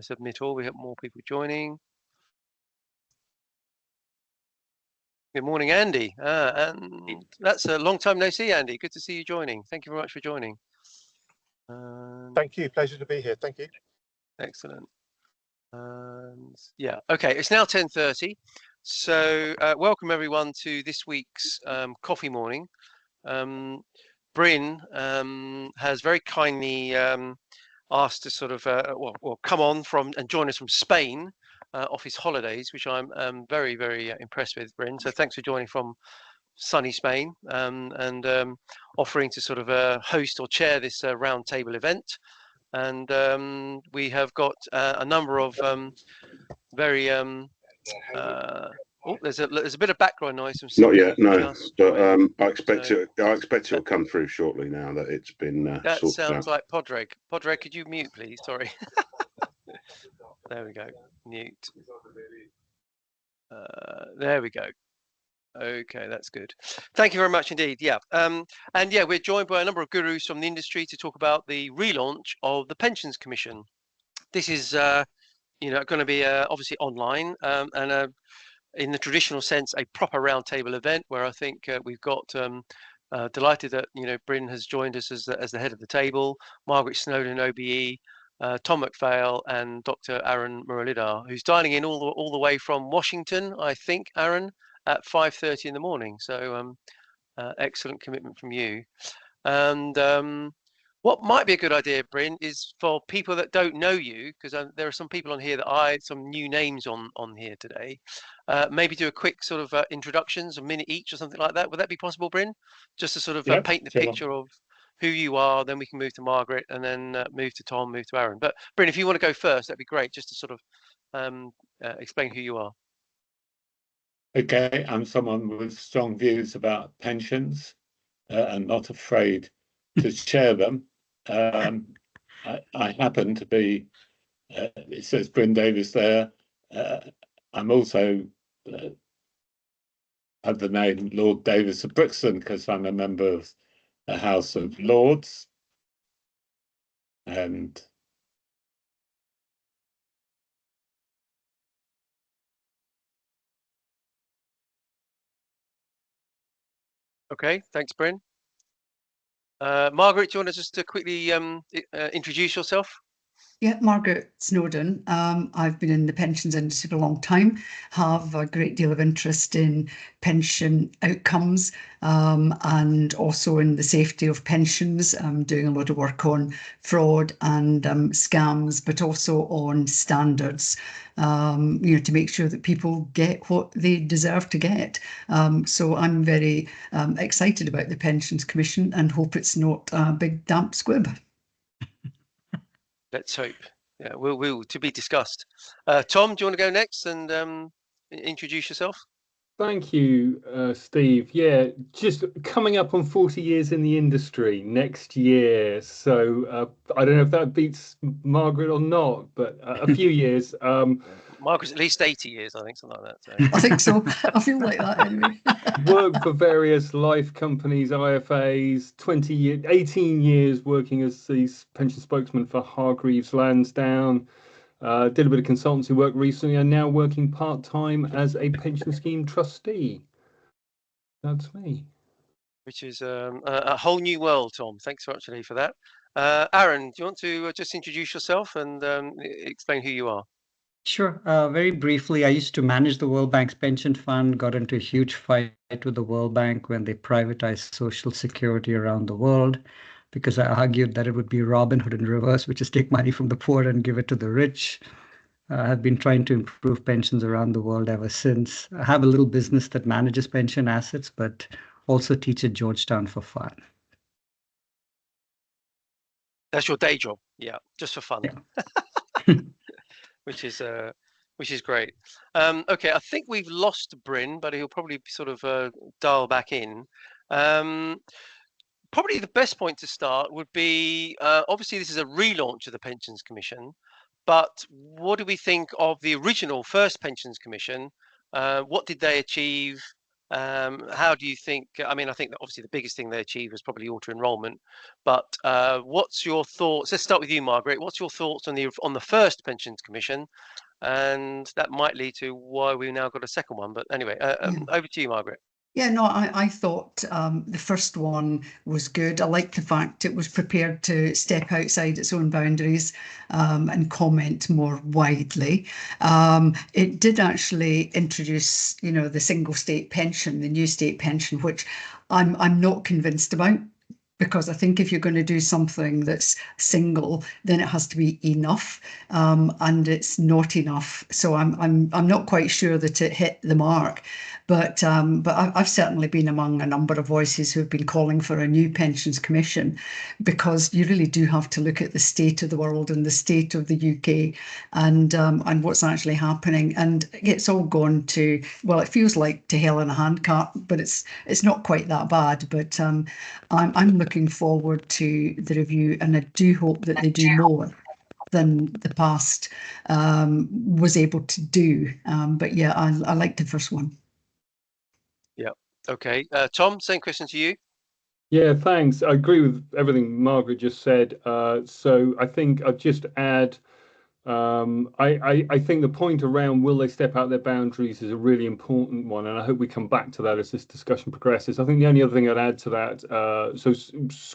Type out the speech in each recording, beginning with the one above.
Submit all. We have more people joining. Good morning, Andy. And that's a long time no see, Andy. Good to see you joining. Thank you very much for joining. Thank you. Pleasure to be here. Thank you. Excellent. Yeah. Okay. It's now 10:30. So welcome everyone to this week's coffee morning. Bryn has very kindly asked to sort of well come on from and join us from Spain off his holidays, which I'm very, very impressed with, Bryn. So thanks for joining from sunny Spain and offering to sort of host or chair this roundtable event. And we have got a number of very oh, there's a bit of background noise from Not yet, no. But I expect it'll come through shortly now that it's been that sorted sounds out. like Podreg. Podreg, could you mute, please? Sorry. There we go. Mute. There we go. Okay, that's good. Thank you very much indeed. Yeah. And yeah, we're joined by a number of gurus from the industry to talk about the relaunch of the Pensions Commission. This is, going to be obviously online and in the traditional sense, a proper roundtable event where I think we've got delighted that Bryn has joined us as the head of the table, Margaret Snowden, OBE, Tom McPhail, and Dr. Aaron Muralidar, who's dialing in all the way from Washington, I think, Aaron, at 5:30 in the morning. So excellent commitment from you. And what might be a good idea, Bryn, is for people that don't know you, because there are some people on here some new names on here today. Maybe do a quick sort of introductions, a minute each or something like that. Would that be possible, Bryn? Just to sort of paint the picture of who you are, then we can move to Margaret, and then move to Tom, move to Aaron. But Bryn, if you want to go first, that'd be great, just to sort of explain who you are. Okay, I'm someone with strong views about pensions and not afraid to share them. I happen to be, it says Bryn Davies there. I'm also have the name Lord Davies of Brixton because I'm a member of the House of Lords. And okay, thanks, Bryn. Margaret, do you want to just quickly introduce yourself? Yeah, Margaret Snowden. I've been in the pensions industry for a long time, have a great deal of interest in pension outcomes and also in the safety of pensions. I'm doing a lot of work on fraud and scams, but also on standards, to make sure that people get what they deserve to get. So I'm very excited about the Pensions Commission and hope it's not a big damp squib. Let's hope. Yeah, we'll to be discussed. Tom, do you want to go next and introduce yourself? Thank you, Steve. Yeah, just coming up on 40 years in the industry next year. So I don't know if that beats Margaret or not, but a few years. Margaret's at least 80 years, I think, something like that. So. I think so. I feel like that anyway. Worked for various life companies, IFAs, 18 years working as the pension spokesman for Hargreaves Lansdown. Did a bit of consultancy work recently and now working part-time as a pension scheme trustee. That's me. Which is a whole new world, Tom. Thanks very much for that. Aaron, do you want to just introduce yourself and explain who you are? Sure. Very briefly, I used to manage the World Bank's pension fund, got into a huge fight with the World Bank when they privatized Social Security around the world, because I argued that it would be Robin Hood in reverse, which is take money from the poor and give it to the rich. I have been trying to improve pensions around the world ever since. I have a little business that manages pension assets, but also teach at Georgetown for fun. That's your day job, yeah, just for fun. Yeah. which is great. Okay, I think we've lost Bryn, but he'll probably sort of dial back in. Probably the best point to start would be, obviously this is a relaunch of the Pensions Commission, but what do we think of the original first Pensions Commission? What did they achieve? How do you think? I mean, I think that obviously the biggest thing they achieved was probably auto enrolment. But what's your thoughts? Let's start with you, Margaret. What's your thoughts on the first pensions commission? And that might lead to why we now got a second one. But anyway, over to you, Margaret. Yeah, no, I thought the first one was good. I liked the fact it was prepared to step outside its own boundaries and comment more widely. It did actually introduce, the single state pension, the new state pension, which I'm not convinced about. Because I think if you're going to do something that's single, then it has to be enough, and it's not enough. So I'm not quite sure that it hit the mark. But I've certainly been among a number of voices who've been calling for a new pensions commission, because you really do have to look at the state of the world and the state of the UK and what's actually happening. And it's all gone to, well, it feels like to hell in a handcart, but it's not quite that bad. But I'm looking forward to the review, and I do hope that they do more than the past was able to do. But yeah, I liked the first one. Yeah. Okay. Tom, same question to you. Yeah, thanks. I agree with everything Margaret just said. So I think I'd just add, I think the point around will they step out their boundaries is a really important one, and I hope we come back to that as this discussion progresses. I think the only other thing I'd add to that, so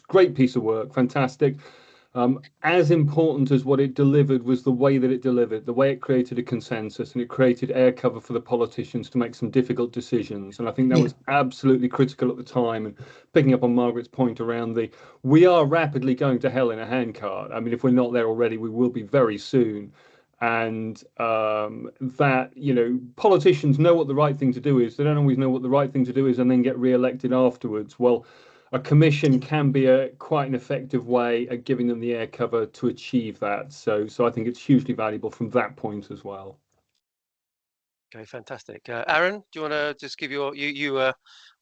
great piece of work, fantastic. As important as what it delivered was the way that it delivered, the way it created a consensus, and it created air cover for the politicians to make some difficult decisions. And I think that was absolutely critical at the time. And picking up on Margaret's point around we are rapidly going to hell in a handcart. I mean, if we're not there already, we will be very soon. And that, politicians know what the right thing to do is. They don't always know what the right thing to do is and then get re-elected afterwards. Well, a commission can be quite an effective way at giving them the air cover to achieve that. So I think it's hugely valuable from that point as well. Okay, fantastic. Aaron, do you want to just give you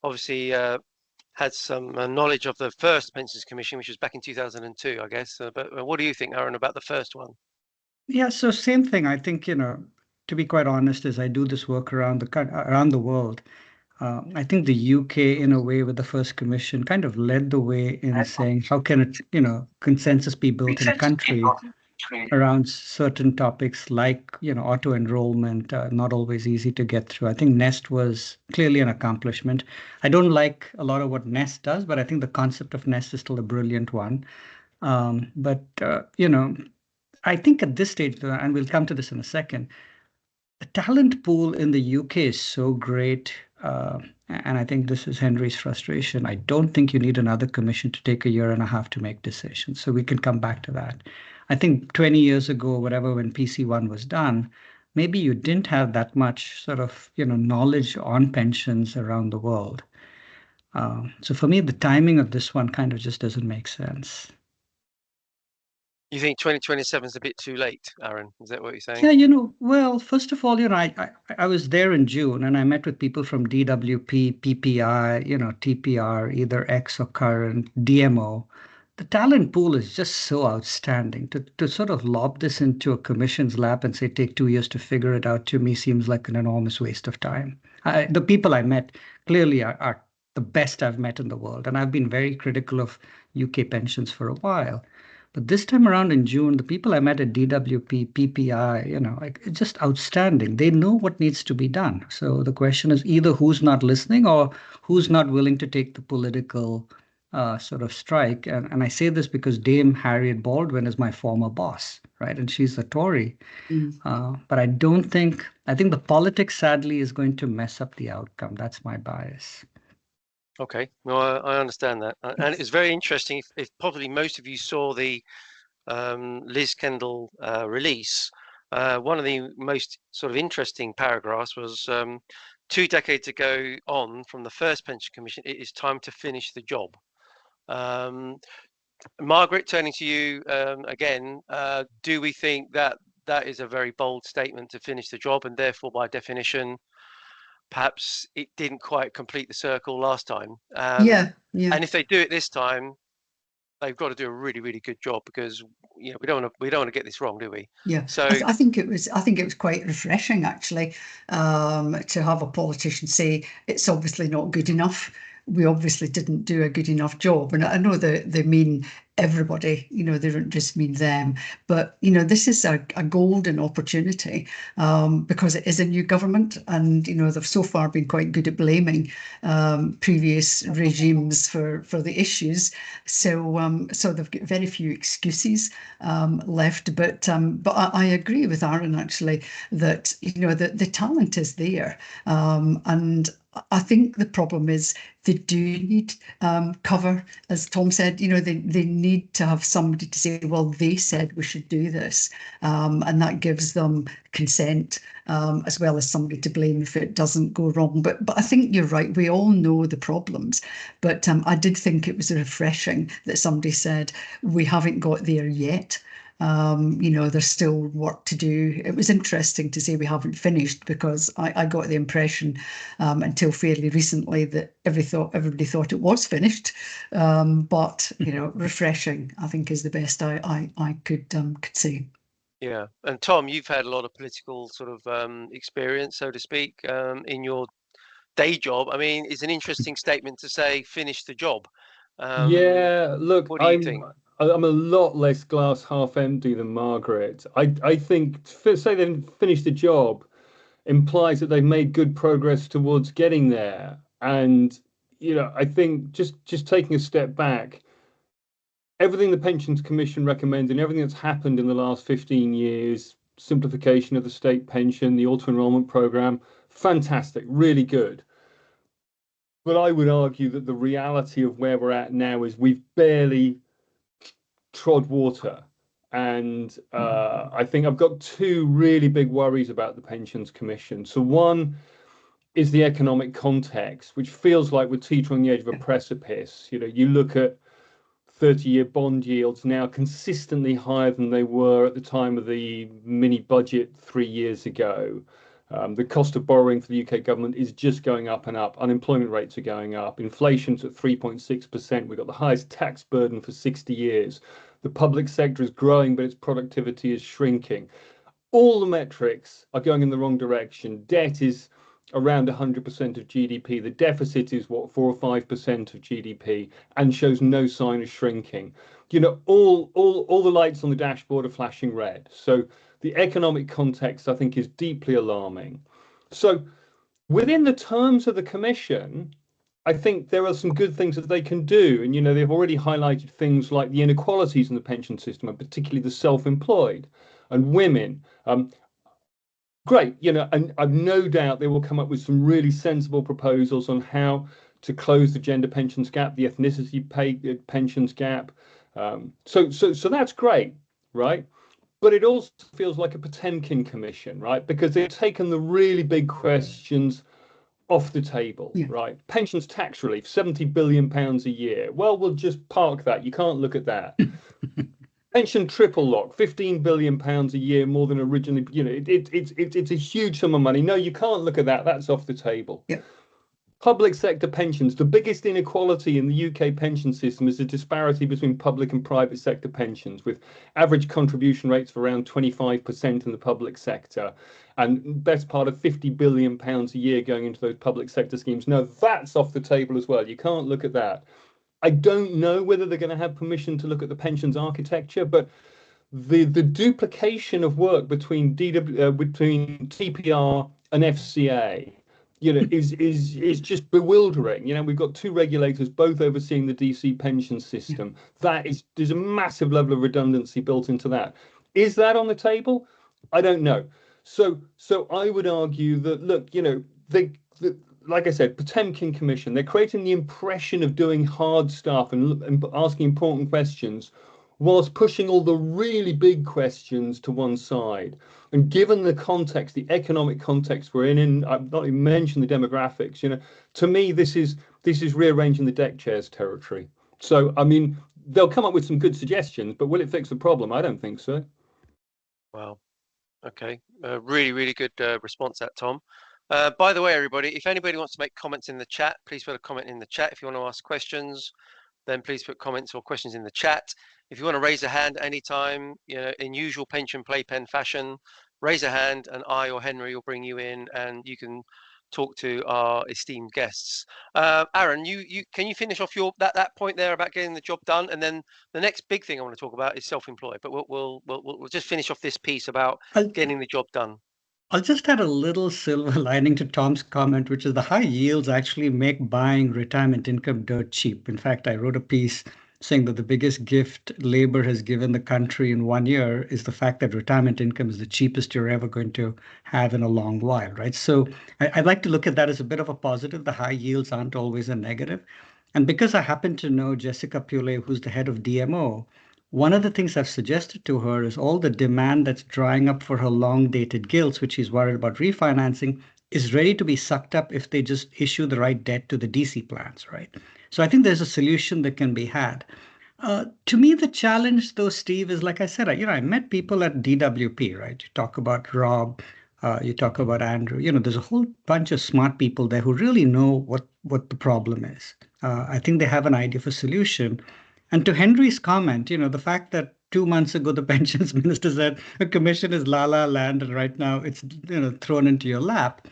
obviously had some knowledge of the first pensions commission, which was back in 2002, I guess. But what do you think, Aaron, about the first one? Yeah, so same thing. I think, to be quite honest, as I do this work around the world, I think the UK, in a way, with the first commission, kind of led the way in saying, how can it, consensus be built in a country around certain topics like, auto enrollment, not always easy to get through. I think Nest was clearly an accomplishment. I don't like a lot of what Nest does, but I think the concept of Nest is still a brilliant one. But I think at this stage, and we'll come to this in a second, the talent pool in the UK is so great. And I think this is Henry's frustration. I don't think you need another commission to take a year and a half to make decisions. So we can come back to that. I think 20 years ago, whatever, when PC1 was done, maybe you didn't have that much sort of, knowledge on pensions around the world. So for me, the timing of this one kind of just doesn't make sense. You think 2027 is a bit too late, Aaron? Is that what you're saying? Yeah, well, first of all, I was there in June and I met with people from DWP, PPI, TPR, either ex or current, DMO. The talent pool is just so outstanding. To sort of lob this into a commission's lap and say, take 2 years to figure it out, to me seems like an enormous waste of time. The people I met clearly are the best I've met in the world. And I've been very critical of UK pensions for a while. But this time around in June, the people I met at DWP, PPI, it's just outstanding. They know what needs to be done. So the question is either who's not listening or who's not willing to take the political sort of strike. And I say this because Dame Harriet Baldwin is my former boss, right? And she's a Tory. But I think the politics, sadly, is going to mess up the outcome. That's my bias. Okay, well, I understand that. And it's very interesting. If probably most of you saw the Liz Kendall release, one of the most sort of interesting paragraphs was 2 decades ago on from the first pension commission, it is time to finish the job. Margaret, turning to you again, do we think that that is a very bold statement to finish the job, and therefore by definition perhaps it didn't quite complete the circle last time? Yeah. And if they do it this time, they've got to do a really, really good job, because we don't want to get this wrong, do we? Yeah. So I think it was quite refreshing, actually, to have a politician say it's obviously not good enough. We obviously didn't do a good enough job. And I know they mean everybody, they don't just mean them. But, this is a golden opportunity, because it is a new government. And, they've so far been quite good at blaming previous regimes for the issues. So they've got very few excuses left. But I agree with Aaron, actually, that, the talent is there. And I think the problem is they do need cover, as Tom said. They need to have somebody to say, well, they said we should do this, and that gives them consent, as well as somebody to blame if it doesn't go wrong. But I think you're right. We all know the problems, but I did think it was refreshing that somebody said we haven't got there yet. There's still work to do. It was interesting to say we haven't finished, because I got the impression until fairly recently that everybody thought it was finished. But refreshing, I think, is the best I could say. yeah. And Tom, you've had a lot of political sort of experience, so to speak, in your day job. I mean, it's an interesting statement to say, finish the job. Yeah, look, What do you think? I'm a lot less glass half empty than Margaret. I think say they finished the job implies that they've made good progress towards getting there. And I think just taking a step back, everything the Pensions Commission recommends and everything that's happened in the last 15 years, simplification of the state pension, the auto enrollment program, fantastic, really good. But I would argue that the reality of where we're at now is we've barely trod water. And I think I've got two really big worries about the Pensions Commission. So one is the economic context, which feels like we're teetering on the edge of a precipice. You look at 30-year bond yields now consistently higher than they were at the time of the mini budget 3 years ago. The cost of borrowing for the UK government is just going up and up. Unemployment rates are going up. Inflation's at 3.6%. We've got the highest tax burden for 60 years. The public sector is growing, but its productivity is shrinking. All the metrics are going in the wrong direction. Debt is around 100% of GDP. The deficit is 4 or 5% of GDP and shows no sign of shrinking. All the lights on the dashboard are flashing red. So the economic context, I think, is deeply alarming. So within the terms of the Commission, I think there are some good things that they can do. And, they've already highlighted things like the inequalities in the pension system, and particularly the self-employed and women. Great, and I've no doubt they will come up with some really sensible proposals on how to close the gender pensions gap, the ethnicity pensions gap. So that's great, right? But it also feels like a Potemkin commission, right? Because they've taken the really big questions off the table, right? Pensions tax relief, £70 billion a year. Well, we'll just park that. You can't look at that. Pension triple lock, £15 billion a year more than originally. It's a huge sum of money. No, you can't look at that. That's off the table. Yeah. Public sector pensions. The biggest inequality in the UK pension system is the disparity between public and private sector pensions, with average contribution rates of around 25% in the public sector, and best part of £50 billion a year going into those public sector schemes. No, that's off the table as well. You can't look at that. I don't know whether they're going to have permission to look at the pensions architecture, but the duplication of work between between TPR and FCA, is just bewildering. We've got two regulators both overseeing the DC pension system. There's a massive level of redundancy built into that. Is that on the table? I don't know. So I would argue that, look, like I said, Potemkin Commission, they're creating the impression of doing hard stuff and asking important questions, whilst pushing all the really big questions to one side. And given the context, the economic context we're in, I've not even mentioned the demographics, to me, this is rearranging the deck chairs territory. So, I mean, they'll come up with some good suggestions, but will it fix the problem? I don't think so. Wow. Okay. Really, really good response, that, Tom. By the way, everybody, if anybody wants to make comments in the chat, please put a comment in the chat. If you want to ask questions, then please put comments or questions in the chat. If you want to raise a hand anytime, in usual pension playpen fashion, raise a hand and I or Henry will bring you in and you can talk to our esteemed guests. Aaron, can you finish off that point there about getting the job done, and then the next big thing I want to talk about is self-employed. But we'll just finish off this piece about getting the job done. I'll just add a little silver lining to Tom's comment, which is the high yields actually make buying retirement income dirt cheap. In fact, I wrote a piece saying that the biggest gift labor has given the country in 1 year is the fact that retirement income is the cheapest you're ever going to have in a long while, right? So I'd like to look at that as a bit of a positive. The high yields aren't always a negative. And because I happen to know Jessica Pule, who's the head of DMO, one of the things I've suggested to her is all the demand that's drying up for her long-dated gilts, which she's worried about refinancing, is ready to be sucked up if they just issue the right debt to the DC plans, right? So I think there's a solution that can be had. To me, the challenge, though, Steve, is like I said, I met people at DWP, right? You talk about Rob, you talk about Andrew. There's a whole bunch of smart people there who really know what the problem is. I think they have an idea for a solution. And to Henry's comment, the fact that 2 months ago the pensions minister said a commission is la la land and right now it's thrown into your lap,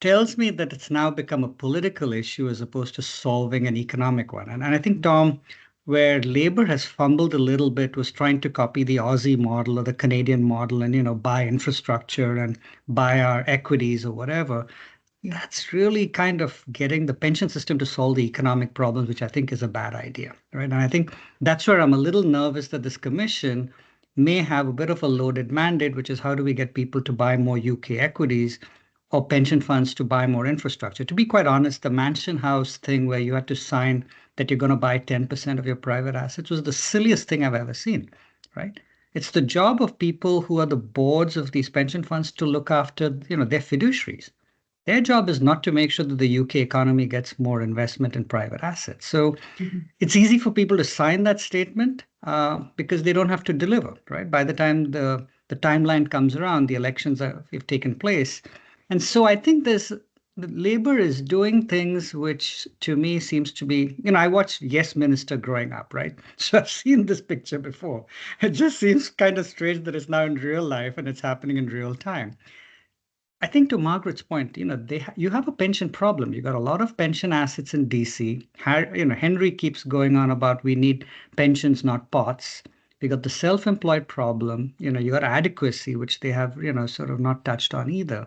tells me that it's now become a political issue as opposed to solving an economic one. And I think, Tom, where Labour has fumbled a little bit was trying to copy the Aussie model or the Canadian model and buy infrastructure and buy our equities or whatever. That's really kind of getting the pension system to solve the economic problems, which I think is a bad idea, right? And I think that's where I'm a little nervous that this commission may have a bit of a loaded mandate, which is how do we get people to buy more UK equities or pension funds to buy more infrastructure? To be quite honest, the Mansion House thing where you had to sign that you're going to buy 10% of your private assets was the silliest thing I've ever seen, right? It's the job of people who are the boards of these pension funds to look after, their fiduciaries. Their job is not to make sure that the UK economy gets more investment in private assets. So it's easy for people to sign that statement because they don't have to deliver, right? By the time the timeline comes around, the elections have taken place. And so I think the Labour is doing things which to me seems to be, I watched Yes Minister growing up, right? So I've seen this picture before. It just seems kind of strange that it's now in real life and it's happening in real time. I think to Margaret's point, you have a pension problem. You got a lot of pension assets in DC. Henry keeps going on about we need pensions, not pots. We got the self-employed problem. You got adequacy, which they have, sort of not touched on either.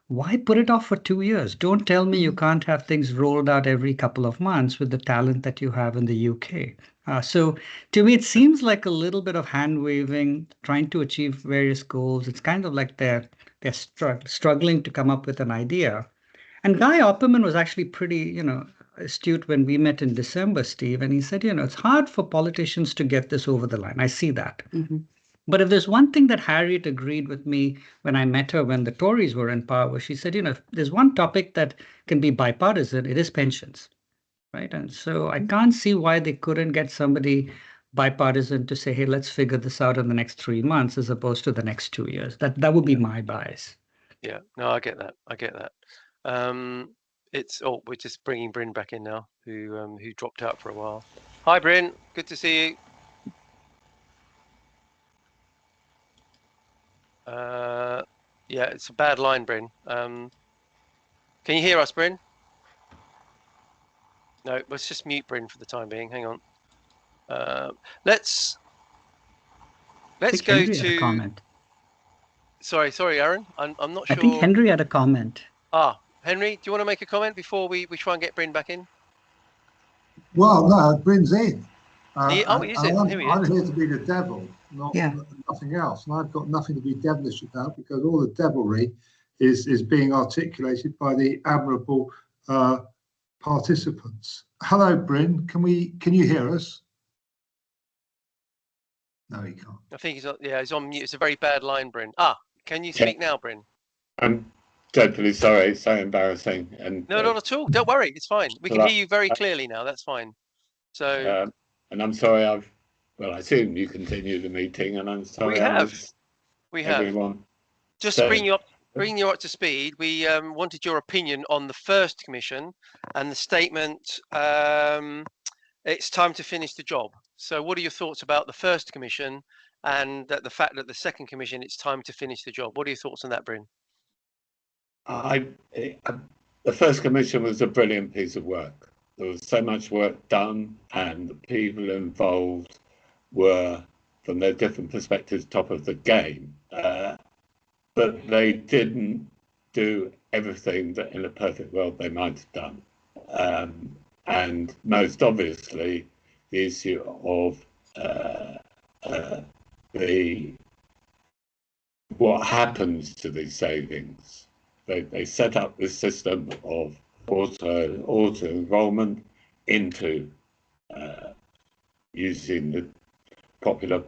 Why put it off for 2 years? Don't tell me you can't have things rolled out every couple of months with the talent that you have in the UK. So to me, it seems like a little bit of hand waving, trying to achieve various goals. It's kind of like they're struggling to come up with an idea. And Guy Opperman was actually pretty, astute when we met in December, Steve. And he said, it's hard for politicians to get this over the line. I see that. Mm-hmm. But if there's one thing that Harriet agreed with me when I met her when the Tories were in power, she said, if there's one topic that can be bipartisan, it is pensions, right? And so I can't see why they couldn't get somebody bipartisan to say, hey, let's figure this out in the next 3 months as opposed to the next 2 years. That would be my bias. Yeah, no, I get that. We're just bringing Bryn back in now, who dropped out for a while. Hi, Bryn. Good to see you. Yeah, it's a bad line, Bryn. Can you hear us, Bryn? No, let's just mute Bryn for the time being. Hang on. Let's go to comment. Sorry, Aaron. I'm not sure. I think Henry had a comment. Henry, do you want to make a comment before we try and get Bryn back in? Well, no, Bryn's in. He is in. I'm here to be the devil, nothing else. And I've got nothing to be devilish about because all the devilry is being articulated by the admirable participants. Hello, Bryn. Can you hear us? No, he can't. I think he's on mute. It's a very bad line, Bryn. Can you speak now, Bryn? I'm dreadfully sorry. It's so embarrassing. And no, not at all. Don't worry. It's fine. We can hear you very clearly now. That's fine. So. And I'm sorry. I assume you continue the meeting, and I'm sorry. We have. Everyone. Just to bring you up to speed, we wanted your opinion on the first commission and the statement it's time to finish the job. So what are your thoughts about the first commission and that the fact that the second commission, it's time to finish the job? What are your thoughts on that, Bryn? The first commission was a brilliant piece of work. There was so much work done, and the people involved were, from their different perspectives, top of the game. But they didn't do everything that in a perfect world they might have done. And most obviously, the issue of what happens to these savings. They set up this system of auto enrollment into using the popular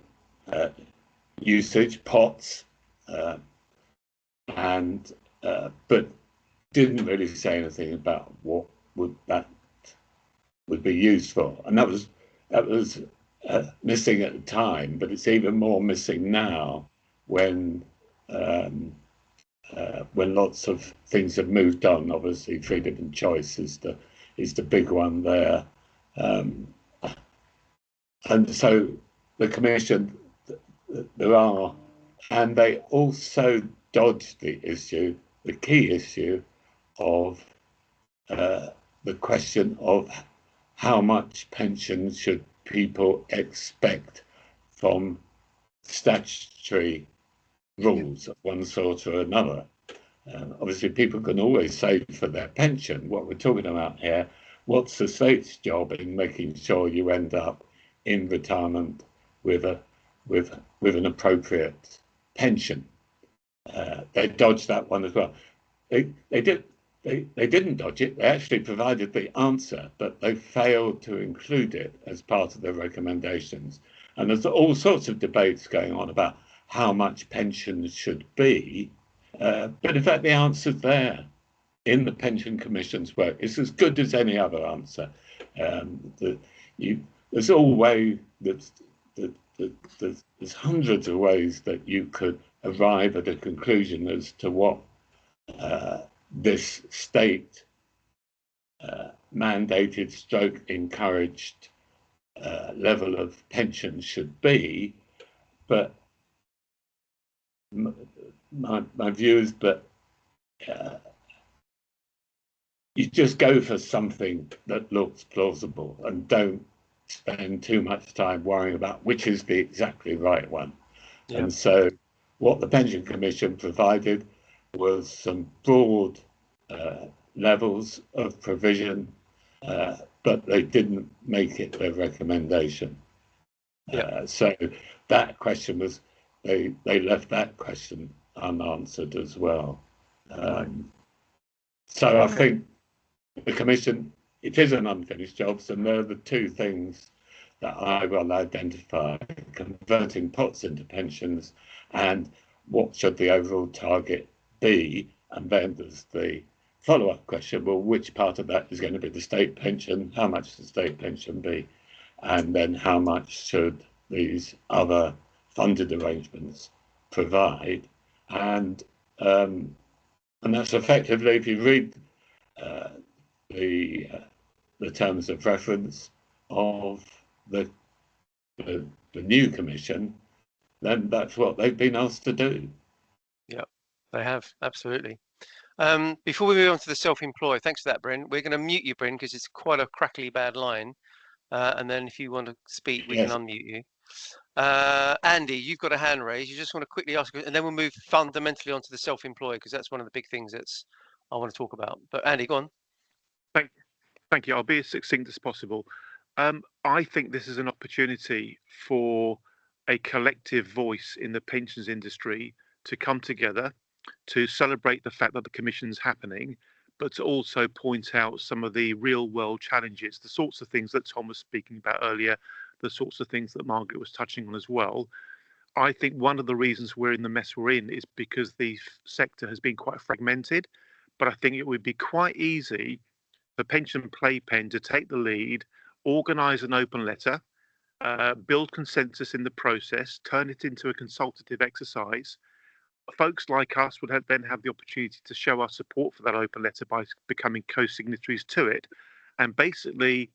usage pots, but didn't really say anything about what that would be used for, and that was missing at the time. But it's even more missing now when lots of things have moved on. Obviously, freedom of choice is the big one there, and so the commission and they also dodged the key issue of the question of how much pension should people expect from statutory rules of one sort or another. Obviously, people can always save for their pension. What we're talking about here, what's the state's job in making sure you end up in retirement with an appropriate pension? They dodged that one as well. They didn't dodge it. They actually provided the answer, but they failed to include it as part of their recommendations. And there's all sorts of debates going on about how much pensions should be. But in fact, the answer's there in the Pension Commission's work. It's as good as any other answer. There's hundreds of ways that you could arrive at a conclusion as to what this state mandated stroke encouraged level of pension should be. But my view is that you just go for something that looks plausible and don't spend too much time worrying about which is the exactly right one. Yeah. And so what the Pension Commission provided was some broad levels of provision, but they didn't make it their recommendation. Yeah. So that question was, they left that question unanswered as well. So I think the Commission, it is an unfinished job, and they're the two things that I will identify: converting pots into pensions, and what should the overall target be? And then there's the follow-up question: well, which part of that is going to be the state pension? How much should the state pension be? And then how much should these other funded arrangements provide? And that's effectively, if you read the terms of reference of the new commission, then that's what they've been asked to do. Yeah, they have, absolutely. Before we move on to the self-employed, thanks for that, Bryn. We're going to mute you, Bryn, because it's quite a crackly bad line. And then if you want to speak, we can unmute you. Andy, you've got a hand raised. You just want to quickly ask, and then we'll move fundamentally onto the self-employed, because that's one of the big things I want to talk about. But Andy, go on. Thank you. I'll be as succinct as possible. I think this is an opportunity for a collective voice in the pensions industry to come together to celebrate the fact that the commission's happening, but to also point out some of the real world challenges, the sorts of things that Tom was speaking about earlier, the sorts of things that Margaret was touching on as well. I think one of the reasons we're in the mess we're in is because the sector has been quite fragmented, but I think it would be quite easy for Pension Playpen to take the lead, organise an open letter, build consensus in the process, turn it into a consultative exercise. Folks like us would then have the opportunity to show our support for that open letter by becoming co-signatories to it, and basically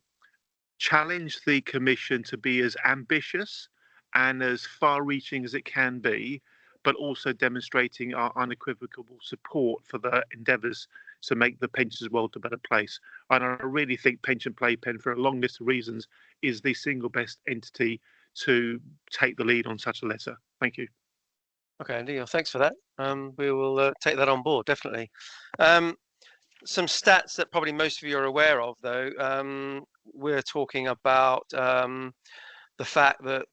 challenge the Commission to be as ambitious and as far-reaching as it can be, but also demonstrating our unequivocal support for the endeavours to make the pensions world a better place. And I really think Pension Playpen, for a long list of reasons, is the single best entity to take the lead on such a letter. Thank you. Okay, Neil, thanks for that. We will take that on board, definitely. Some stats that probably most of you are aware of, though. We're talking about the fact that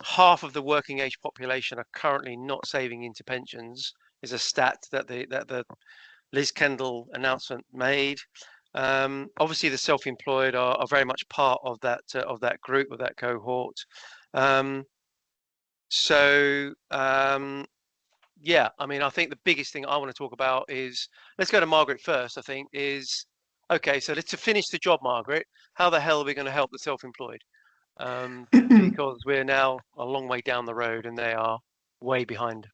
half of the working age population are currently not saving into pensions. Is a stat that the Liz Kendall announcement made. Obviously, the self-employed are very much part of that group, of that cohort. Yeah, I mean, I think the biggest thing I want to talk about is, let's go to Margaret first, I think, is, okay, so to finish the job, Margaret, how the hell are we going to help the self-employed? Because we're now a long way down the road and they are way behind.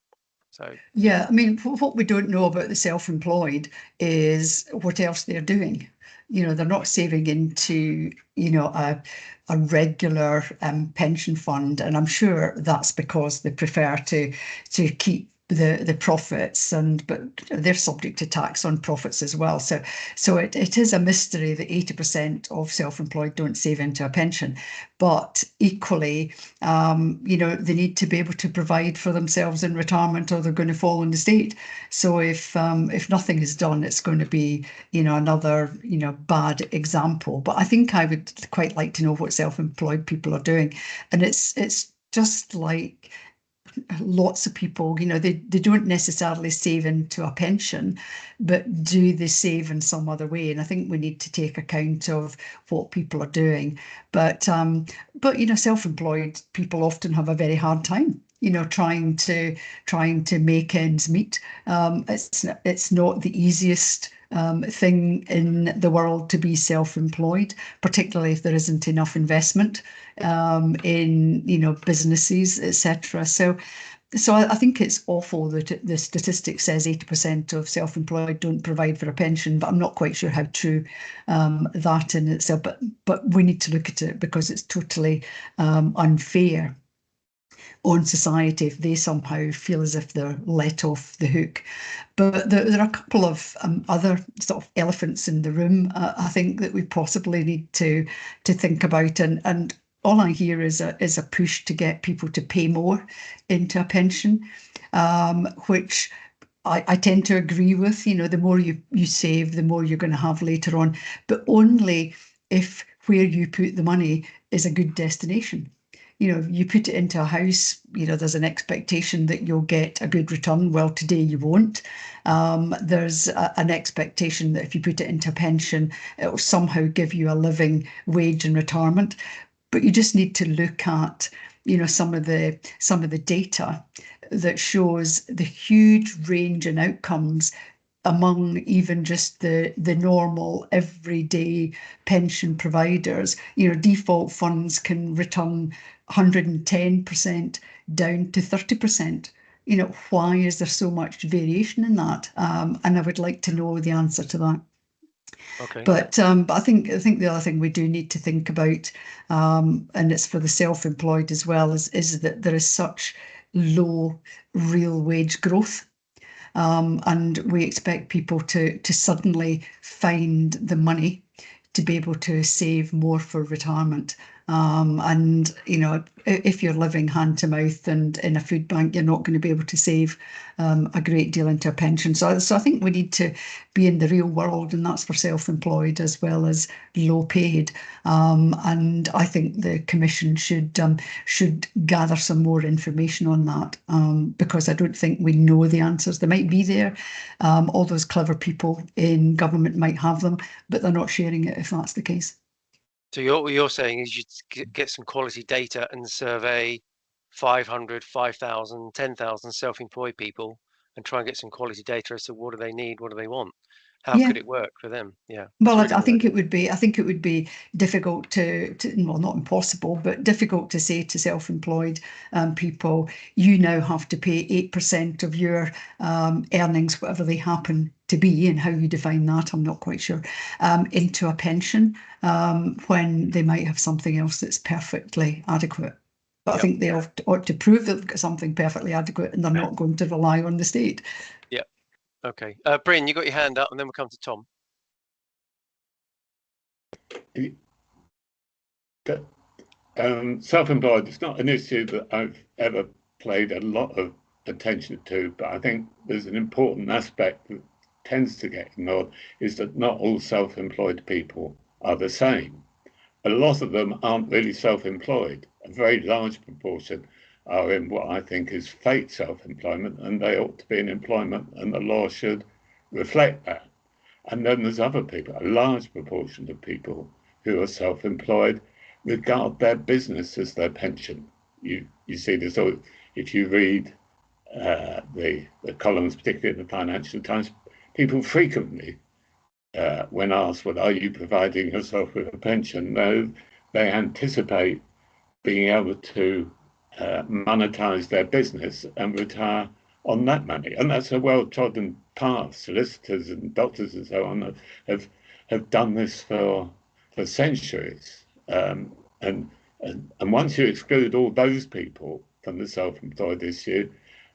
So yeah, I mean, what we don't know about the self-employed is what else they're doing. You know, they're not saving into, you know, a regular pension fund, and I'm sure that's because they prefer to keep the profits, but they're subject to tax on profits as well. So it is a mystery that 80% of self-employed don't save into a pension, but equally, you know, they need to be able to provide for themselves in retirement, or they're going to fall in the state. So if nothing is done, it's going to be, you know, another, you know, bad example. But I think I would quite like to know what self-employed people are doing, and it's just like lots of people, you know, they don't necessarily save into a pension, but do they save in some other way? And I think we need to take account of what people are doing. But you know, self-employed people often have a very hard time, you know, trying to make ends meet. It's not the easiest thing in the world to be self-employed, particularly if there isn't enough investment in, you know, businesses, etc. So I think it's awful that the statistic says 80% of self-employed don't provide for a pension, but I'm not quite sure how true that in itself. But we need to look at it, because it's totally unfair on society if they somehow feel as if they're let off the hook. But there are a couple of other sort of elephants in the room, I think, that we possibly need to think about. And all I hear is a push to get people to pay more into a pension, which I tend to agree with. You know, the more you save, the more you're going to have later on, but only if where you put the money is a good destination. You know, you put it into a house, you know, there's an expectation that you'll get a good return. Well, today you won't. There's an expectation that if you put it into a pension, it will somehow give you a living wage in retirement. But you just need to look at, you know, some of the data that shows the huge range in outcomes among even just the normal everyday pension providers. You know, default funds can return 110% down to 30%. You know, why is there so much variation in that? And I would like to know the answer to that. okay. But I think the other thing we do need to think about, and it's for the self-employed as well, is that there is such low real wage growth. And we expect people to suddenly find the money to be able to save more for retirement. And, you know, if you're living hand to mouth and in a food bank, you're not going to be able to save a great deal into a pension. So I think we need to be in the real world, and that's for self-employed as well as low paid. And I think the Commission should gather some more information on that, because I don't think we know the answers. They might be there. All those clever people in government might have them, but they're not sharing it if that's the case. So what you're saying is you get some quality data and survey 500, 5,000, 10,000 self-employed people and try and get some quality data as to what do they need, what do they want, how could it work for them? Yeah. Well, I think it would be difficult to well, not impossible, but difficult to say to self-employed people, you now have to pay 8% of your earnings, whatever they happen to be, and how you define that, I'm not quite sure, into a pension when they might have something else that's perfectly adequate. But I think they ought to prove that they've got something perfectly adequate and they're not going to rely on the state. Yeah. Okay. Bryn, you got your hand up, and then we'll come to Tom. Self-employed is not an issue that I've ever paid a lot of attention to, but I think there's an important aspect that tends to get ignored, is that not all self-employed people are the same. A lot of them aren't really self-employed. A very large proportion are in what I think is fake self-employment, and they ought to be in employment, and the law should reflect that. And then there's other people, a large proportion of people who are self-employed regard their business as their pension. You see this all, if you read the columns, particularly in the Financial Times, people frequently, when asked, well, are you providing yourself with a pension? No, they anticipate being able to monetize their business and retire on that money. And that's a well-trodden path. Solicitors and doctors and so on have done this for centuries. And once you exclude all those people from the self-employed issue,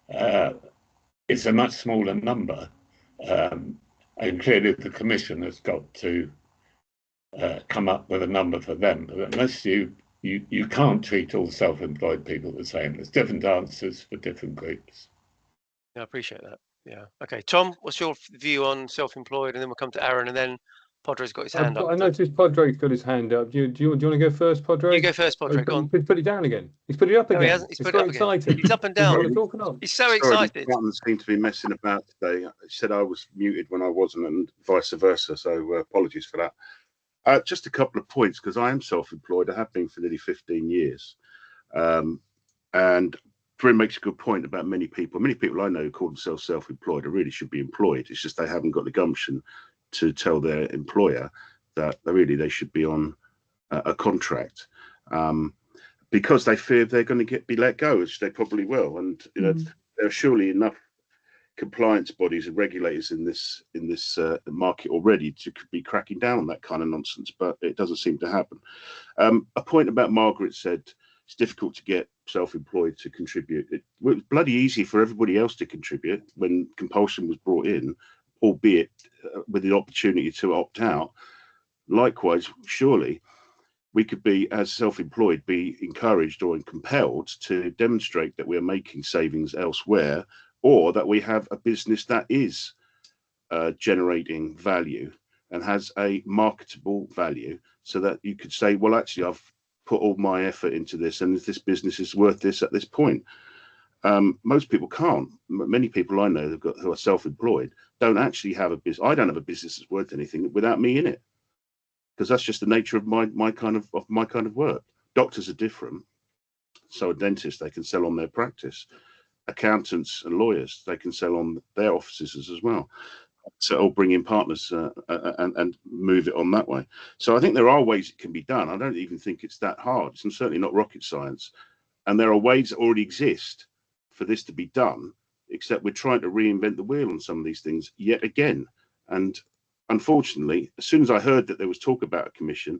it's a much smaller number. And clearly the Commission has got to come up with a number for them. But unless you can't treat all self-employed people the same. There's different answers for different groups. Yeah, I appreciate that. Yeah. Okay, Tom, what's your view on self-employed? And then we'll come to Aaron, and then Padre's got his hand up. I noticed Padre's got his hand up. Do you want to go first, Padre? You go first, Padre. Go on. Put it down again. He's put it up again. No, he hasn't. He's put it up excited. Again. He's up and down. He's so excited. The button seemed to be messing about today. It said I was muted when I wasn't, and vice versa. So apologies for that. Just a couple of points, because I am self-employed. I have been for nearly 15 years. And Bryn makes a good point about many people. Many people I know who call themselves self-employed, or really should be employed. It's just they haven't got the gumption to tell their employer that they should be on a contract, because they fear they're going to be let go, which they probably will. And there are surely enough compliance bodies and regulators in this market already to be cracking down on that kind of nonsense, but it doesn't seem to happen. A point about Margaret said it's difficult to get self-employed to contribute. It was bloody easy for everybody else to contribute when compulsion was brought in, albeit with the opportunity to opt out. Likewise, surely we could be, as self-employed, be encouraged or compelled to demonstrate that we're making savings elsewhere, or that we have a business that is generating value and has a marketable value, so that you could say, well, actually, I've put all my effort into this, and this business is worth this at this point. Most people can't. Many people I know who are self-employed don't actually have a business. I don't have a business that's worth anything without me in it, because that's just the nature of my kind of work. Doctors are different. So a dentist, they can sell on their practice. Accountants and lawyers, they can sell on their offices as well. So or bring in partners and move it on that way. So I think there are ways it can be done. I don't even think it's that hard. It's certainly not rocket science. And there are ways that already exist for this to be done, except we're trying to reinvent the wheel on some of these things yet again. And unfortunately, as soon as I heard that there was talk about a commission,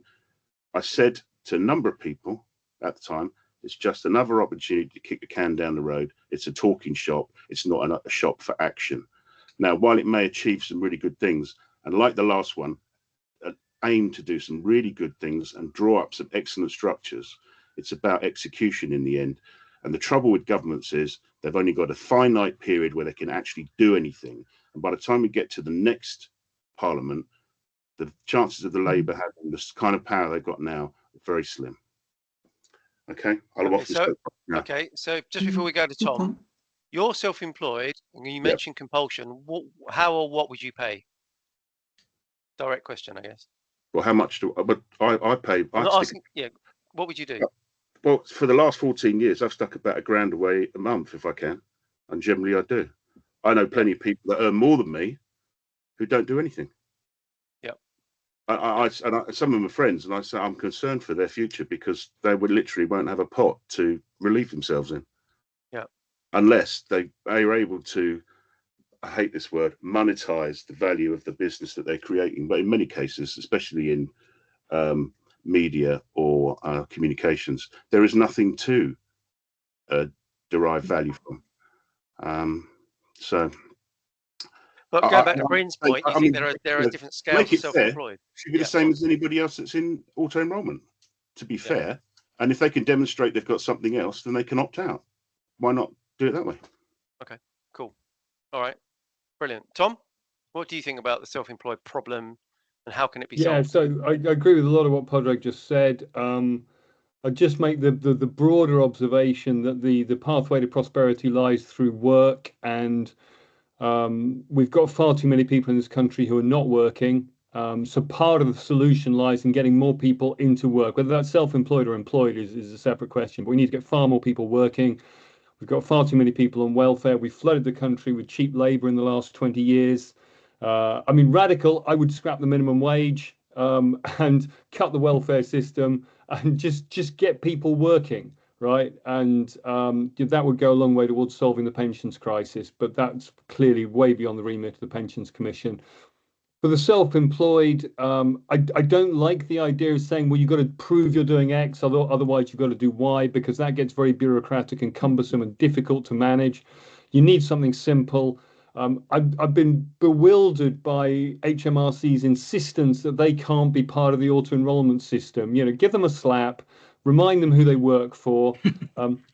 I said to a number of people at the time, it's just another opportunity to kick the can down the road. It's a talking shop. It's not a shop for action. Now, while it may achieve some really good things, and like the last one, aim to do some really good things and draw up some excellent structures, it's about execution in the end. And the trouble with governments is they've only got a finite period where they can actually do anything. And by the time we get to the next parliament, the chances of the Labour having this kind of power they've got now are very slim. Okay, Okay, so just before we go to Tom, you're self-employed, and you mentioned compulsion. How or what would you pay? Direct question, I guess. Well, how much do I pay? I'm not asking. Yeah, what would you do? Well, for the last 14 years, I've stuck about £1,000 away a month if I can, and generally I do. I know plenty of people that earn more than me who don't do anything. Some of them are friends, and I say I'm concerned for their future, because they literally won't have a pot to relieve themselves in. Yeah. Unless they are able to I hate this word, monetize the value of the business that they're creating. But in many cases, especially in media or communications, there is nothing to derive value from. So, but going back to Bryn's point, you think mean, there are different scales of self-employed? Should be the same as anybody else that's in auto enrolment. To be fair, and if they can demonstrate they've got something else, then they can opt out. Why not do it that way? Okay, cool. All right, brilliant. Tom, what do you think about the self-employed problem, and how can it be solved? Yeah, so I agree with a lot of what Padraig just said. I just make the broader observation that the pathway to prosperity lies through work, and we've got far too many people in this country who are not working. So part of the solution lies in getting more people into work, whether that's self-employed or employed is a separate question. But we need to get far more people working. We've got far too many people on welfare. We flooded the country with cheap labour in the last 20 years. I mean, radical, I would scrap the minimum wage and cut the welfare system and just get people working, right? And that would go a long way towards solving the pensions crisis, but that's clearly way beyond the remit of the Pensions Commission. For the self-employed, I don't like the idea of saying, well, you've got to prove you're doing X, otherwise you've got to do Y, because that gets very bureaucratic and cumbersome and difficult to manage. You need something simple. I've been bewildered by HMRC's insistence that they can't be part of the auto-enrolment system. You know, give them a slap, remind them who they work for,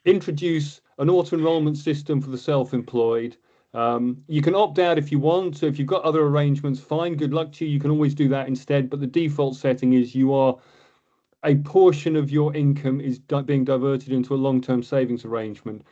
introduce an auto-enrolment system for the self-employed. You can opt out if you want. So if you've got other arrangements, fine, good luck to you. You can always do that instead. But the default setting is a portion of your income is being diverted into a long-term savings arrangement.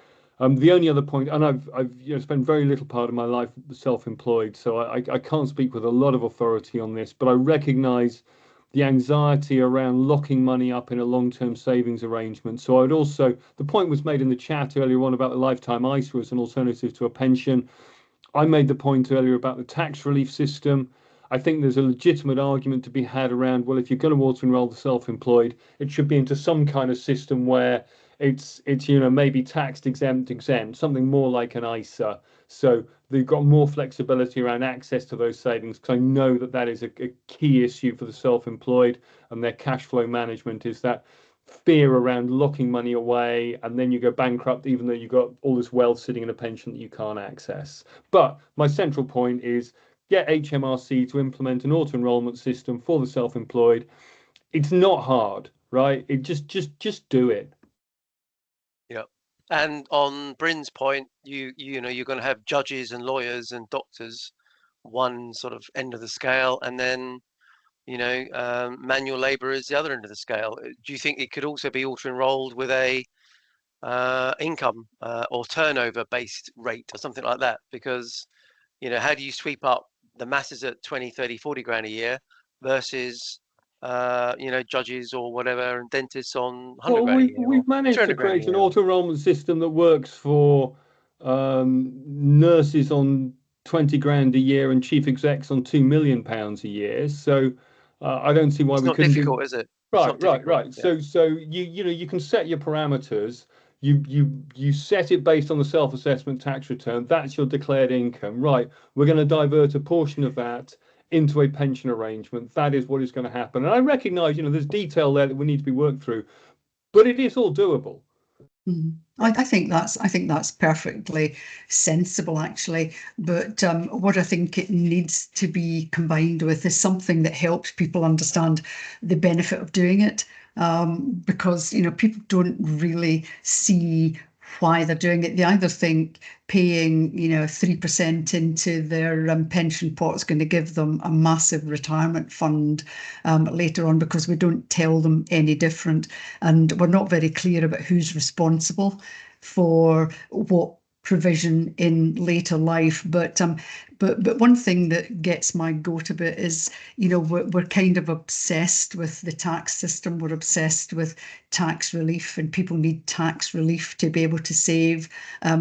The only other point, and I've spent very little part of my life self-employed, so I can't speak with a lot of authority on this, but I recognise the anxiety around locking money up in a long-term savings arrangement. So the point was made in the chat earlier on about the lifetime ISA as an alternative to a pension. I made the point earlier about the tax relief system. I think there's a legitimate argument to be had around, well, if you're going to auto-enroll the self-employed, it should be into some kind of system where it's maybe taxed exempt, something more like an ISA. So they've got more flexibility around access to those savings, because I know that is a key issue for the self-employed and their cash flow management, is that fear around locking money away and then you go bankrupt even though you've got all this wealth sitting in a pension that you can't access. But my central point is get HMRC to implement an auto-enrolment system for the self-employed. It's not hard, right? It just do it. Yeah. And on Bryn's point, you're going to have judges and lawyers and doctors, one sort of end of the scale, and then manual labour is the other end of the scale. Do you think it could also be auto-enrolled with a income or turnover based rate or something like that? Because how do you sweep up the masses at 20, 30, 40 grand a year versus judges or whatever and dentists on 100 grand a year? We've managed to create an auto-enrolment system that works for nurses on 20 grand a year and chief execs on £2 million a year. So I don't see why it's we couldn't. It's not difficult, is it? Right. Yeah. So you can set your parameters. You set it based on the self-assessment tax return. That's your declared income. Right. We're going to divert a portion of that into a pension arrangement. That is what is going to happen. And I recognise, there's detail there that we need to be worked through, but it is all doable. I think that's perfectly sensible, actually. But what I think it needs to be combined with is something that helps people understand the benefit of doing it, because people don't really see why they're doing it. They either think paying 3% into their pension pot is going to give them a massive retirement fund later on, because we don't tell them any different, and we're not very clear about who's responsible for what provision in later life. But one thing that gets my goat a bit is, we're kind of obsessed with the tax system. We're obsessed with tax relief, and people need tax relief to be able to save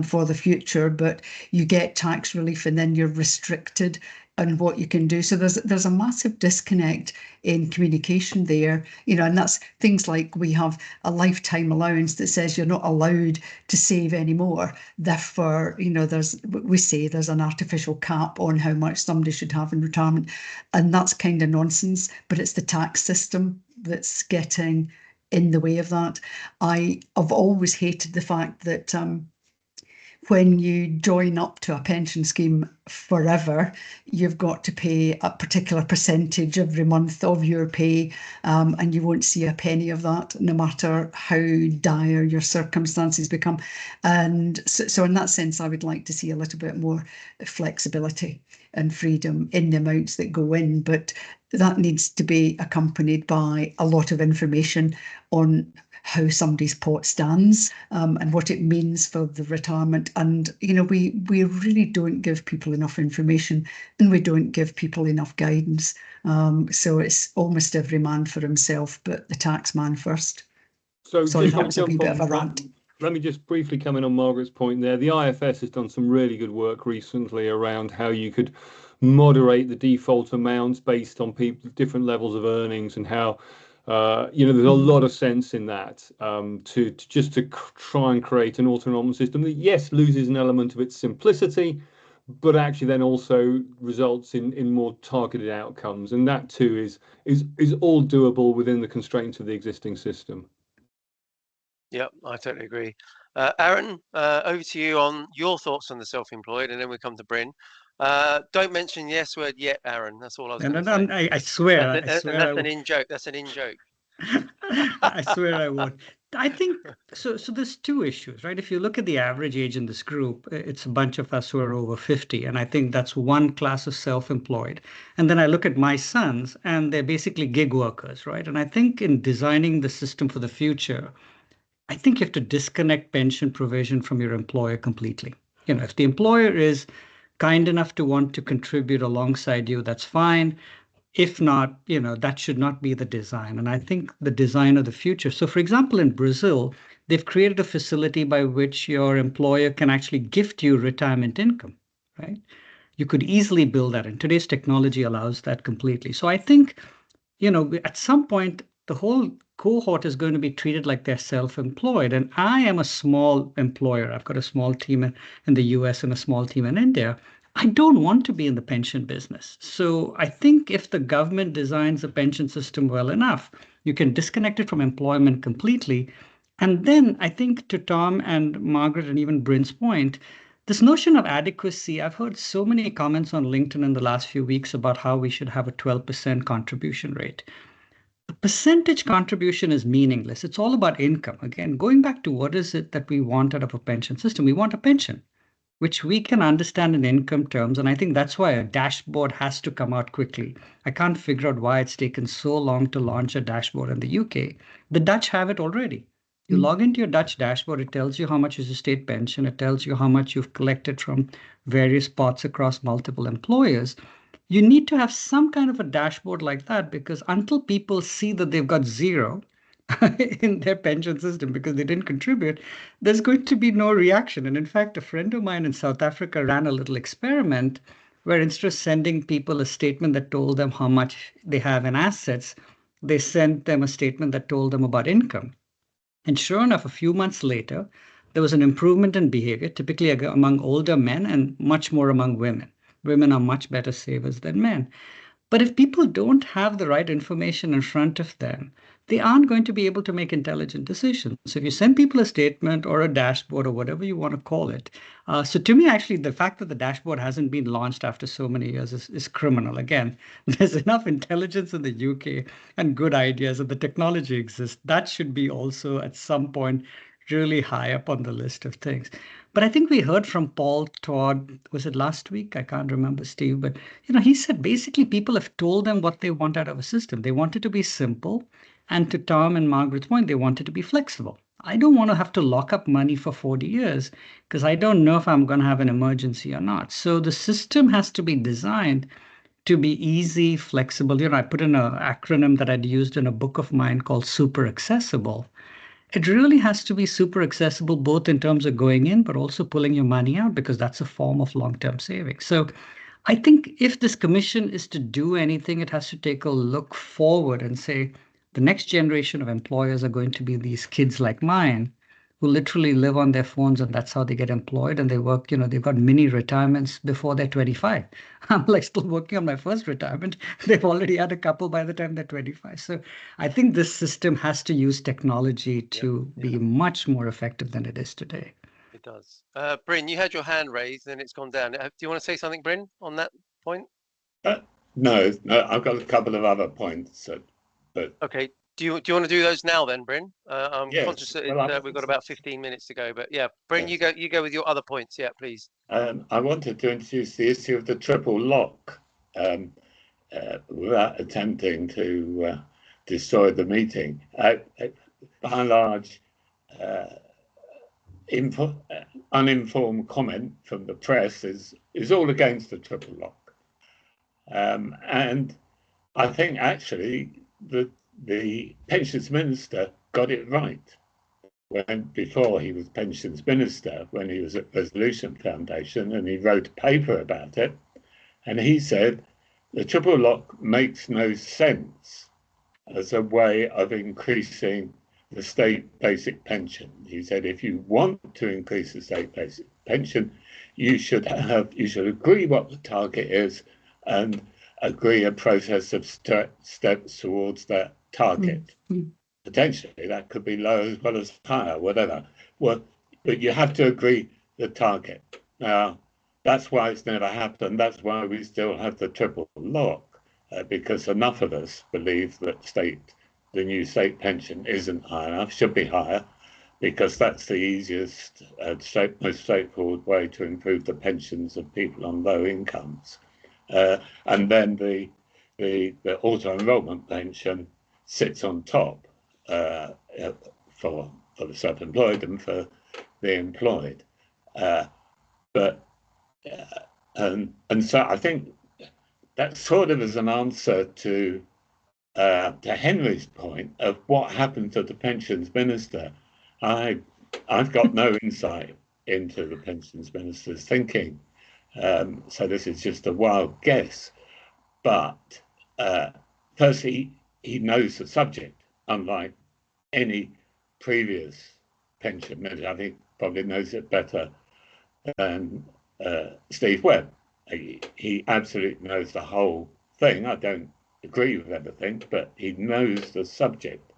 for the future. But you get tax relief and then you're restricted and what you can do. So there's a massive disconnect in communication there, and that's things like we have a lifetime allowance that says you're not allowed to save anymore. Therefore, we say there's an artificial cap on how much somebody should have in retirement, and that's kind of nonsense. But it's the tax system that's getting in the way of that. I've always hated the fact that when you join up to a pension scheme forever, you've got to pay a particular percentage every month of your pay, and you won't see a penny of that, no matter how dire your circumstances become. And so in that sense, I would like to see a little bit more flexibility and freedom in the amounts that go in, but that needs to be accompanied by a lot of information on how somebody's pot stands, and what it means for the retirement. And we really don't give people enough information, and we don't give people enough guidance. So it's almost every man for himself, but the tax man first. So sorry, that was a wee bit of a rant. Let me just briefly come in on Margaret's point there. The IFS has done some really good work recently around how you could moderate the default amounts based on different levels of earnings, and how there's a lot of sense in that, to try and create an autonomous system that, yes, loses an element of its simplicity, but actually then also results in more targeted outcomes. And that too is all doable within the constraints of the existing system. Yep, I totally agree. Aaron, over to you on your thoughts on the self-employed, and then we come to Bryn. Don't mention the S word yet, Aaron. That's all I was going to say. I swear. That's an in-joke. That's an in-joke. I swear I won't. I think so. So there's two issues, right? If you look at the average age in this group, it's a bunch of us who are over 50. And I think that's one class of self-employed. And then I look at my sons, and they're basically gig workers, right? And I think in designing the system for the future, I think you have to disconnect pension provision from your employer completely. If the employer is kind enough to want to contribute alongside you, that's fine. If not, that should not be the design. And I think the design of the future. So for example, in Brazil, they've created a facility by which your employer can actually gift you retirement income, right? You could easily build that, and today's technology allows that completely. So I think, at some point, the whole cohort is going to be treated like they're self-employed. And I am a small employer. I've got a small team in the US and a small team in India. I don't want to be in the pension business. So I think if the government designs a pension system well enough, you can disconnect it from employment completely. And then I think, to Tom and Margaret and even Bryn's point, this notion of adequacy, I've heard so many comments on LinkedIn in the last few weeks about how we should have a 12% contribution rate. The percentage contribution is meaningless. It's all about income. Again, going back to what is it that we want out of a pension system? We want a pension, which we can understand in income terms. And I think that's why a dashboard has to come out quickly. I can't figure out why it's taken so long to launch a dashboard in the UK. The Dutch have it already. You log into your Dutch dashboard, it tells you how much is your state pension. It tells you how much you've collected from various pots across multiple employers. You need to have some kind of a dashboard like that, because until people see that they've got zero in their pension system because they didn't contribute, there's going to be no reaction. And in fact, a friend of mine in South Africa ran a little experiment where, instead of sending people a statement that told them how much they have in assets, they sent them a statement that told them about income. And sure enough, a few months later, there was an improvement in behavior, typically among older men and much more among women. Women are much better savers than men. But if people don't have the right information in front of them, they aren't going to be able to make intelligent decisions. So if you send people a statement or a dashboard or whatever you want to call it. So to me, actually, the fact that the dashboard hasn't been launched after so many years is criminal. Again, there's enough intelligence in the UK and good ideas, and the technology exists. That should be also at some point really high up on the list of things. But I think we heard from Paul Todd, was it last week? I can't remember, Steve, but he said basically people have told them what they want out of a system. They want it to be simple. And to Tom and Margaret's point, they want it to be flexible. I don't want to have to lock up money for 40 years because I don't know if I'm going to have an emergency or not. So the system has to be designed to be easy, flexible. I put in an acronym that I'd used in a book of mine called super accessible. It really has to be super accessible, both in terms of going in, but also pulling your money out, because that's a form of long-term savings. So I think if this commission is to do anything, it has to take a look forward and say the next generation of employers are going to be these kids like mine who literally live on their phones, and that's how they get employed, and they work, they've got mini retirements before they're 25. I'm like still working on my first retirement. They've already had a couple by the time they're 25. So I think this system has to use technology to be much more effective than it is today. It does. Bryn, you had your hand raised and it's gone down. Do you want to say something, Bryn, on that point? No, I've got a couple of other points. But okay. Do you want to do those now then, Bryn? I'm conscious that we've got about 15 minutes to go, but yeah, Bryn, you go with your other points. Yeah, please. I wanted to introduce the issue of the triple lock without attempting to destroy the meeting. By and large, uninformed comment from the press is all against the triple lock, and I think actually the pensions minister got it right before he was pensions minister, when he was at Resolution Foundation, and he wrote a paper about it, and he said the triple lock makes no sense as a way of increasing the state basic pension. He said if you want to increase the state basic pension, you should agree what the target is and agree a process of steps towards that target. Potentially that could be low as well as higher, whatever. Well, but you have to agree the target. Now, that's why it's never happened. That's why we still have the triple lock, because enough of us believe that the new state pension isn't high enough, should be higher, because that's the easiest, most straightforward way to improve the pensions of people on low incomes. And then the auto-enrollment pension sits on top for the self-employed and for the employed. And so I think that sort of is an answer to Henry's point of what happened to the pensions minister. I've got no insight into the pensions minister's thinking, so this is just a wild guess. But firstly, he knows the subject, unlike any previous pension minister. I think probably knows it better than Steve Webb. He absolutely knows the whole thing. I don't agree with everything, but he knows the subject.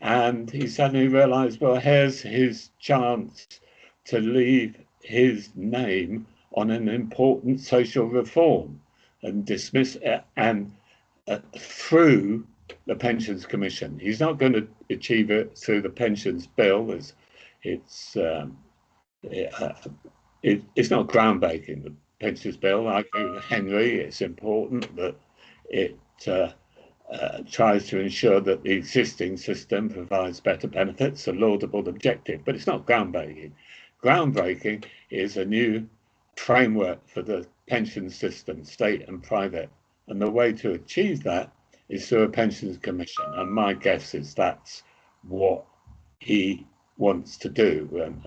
And he suddenly realized, well, here's his chance to leave his name on an important social reform and dismiss it, and through the Pensions Commission. He's not going to achieve it through the Pensions Bill. It's not groundbreaking, the Pensions Bill. I agree with Henry, it's important that it tries to ensure that the existing system provides better benefits, a laudable objective, but it's not groundbreaking. Groundbreaking is a new framework for the pension system, state and private. And the way to achieve that is through a pensions commission. And my guess is that's what he wants to do. And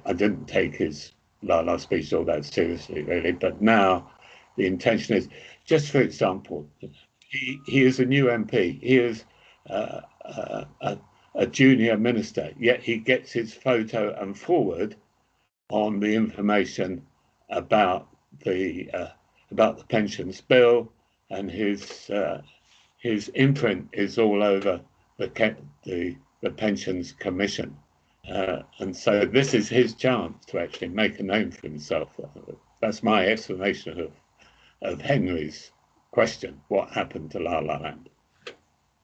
I didn't take his last speech all that seriously, really. But now the intention is, just for example, he is a new MP. He is a junior minister, yet he gets his photo and forward on the information about the pensions bill, and his imprint is all over the pensions commission, and so this is his chance to actually make a name for himself. That's my explanation of Henry's question: what happened to La La Land?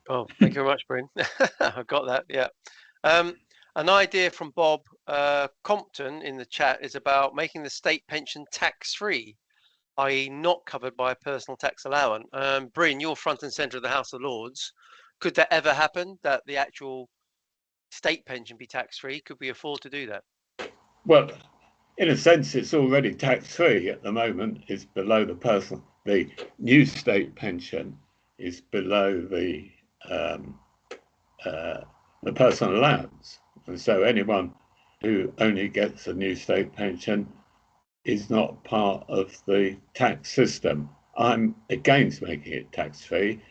Oh, thank you very much, Bryn. I got that. Yeah. An idea from Bob Compton in the chat is about making the state pension tax-free, i.e. not covered by a personal tax allowance. Bryn, you're front and centre of the House of Lords. Could that ever happen, that the actual state pension be tax-free? Could we afford to do that? Well, in a sense, it's already tax-free at the moment. It's below the new state pension is below the personal allowance. And so anyone who only gets a new state pension is not part of the tax system. I'm against making it tax-free.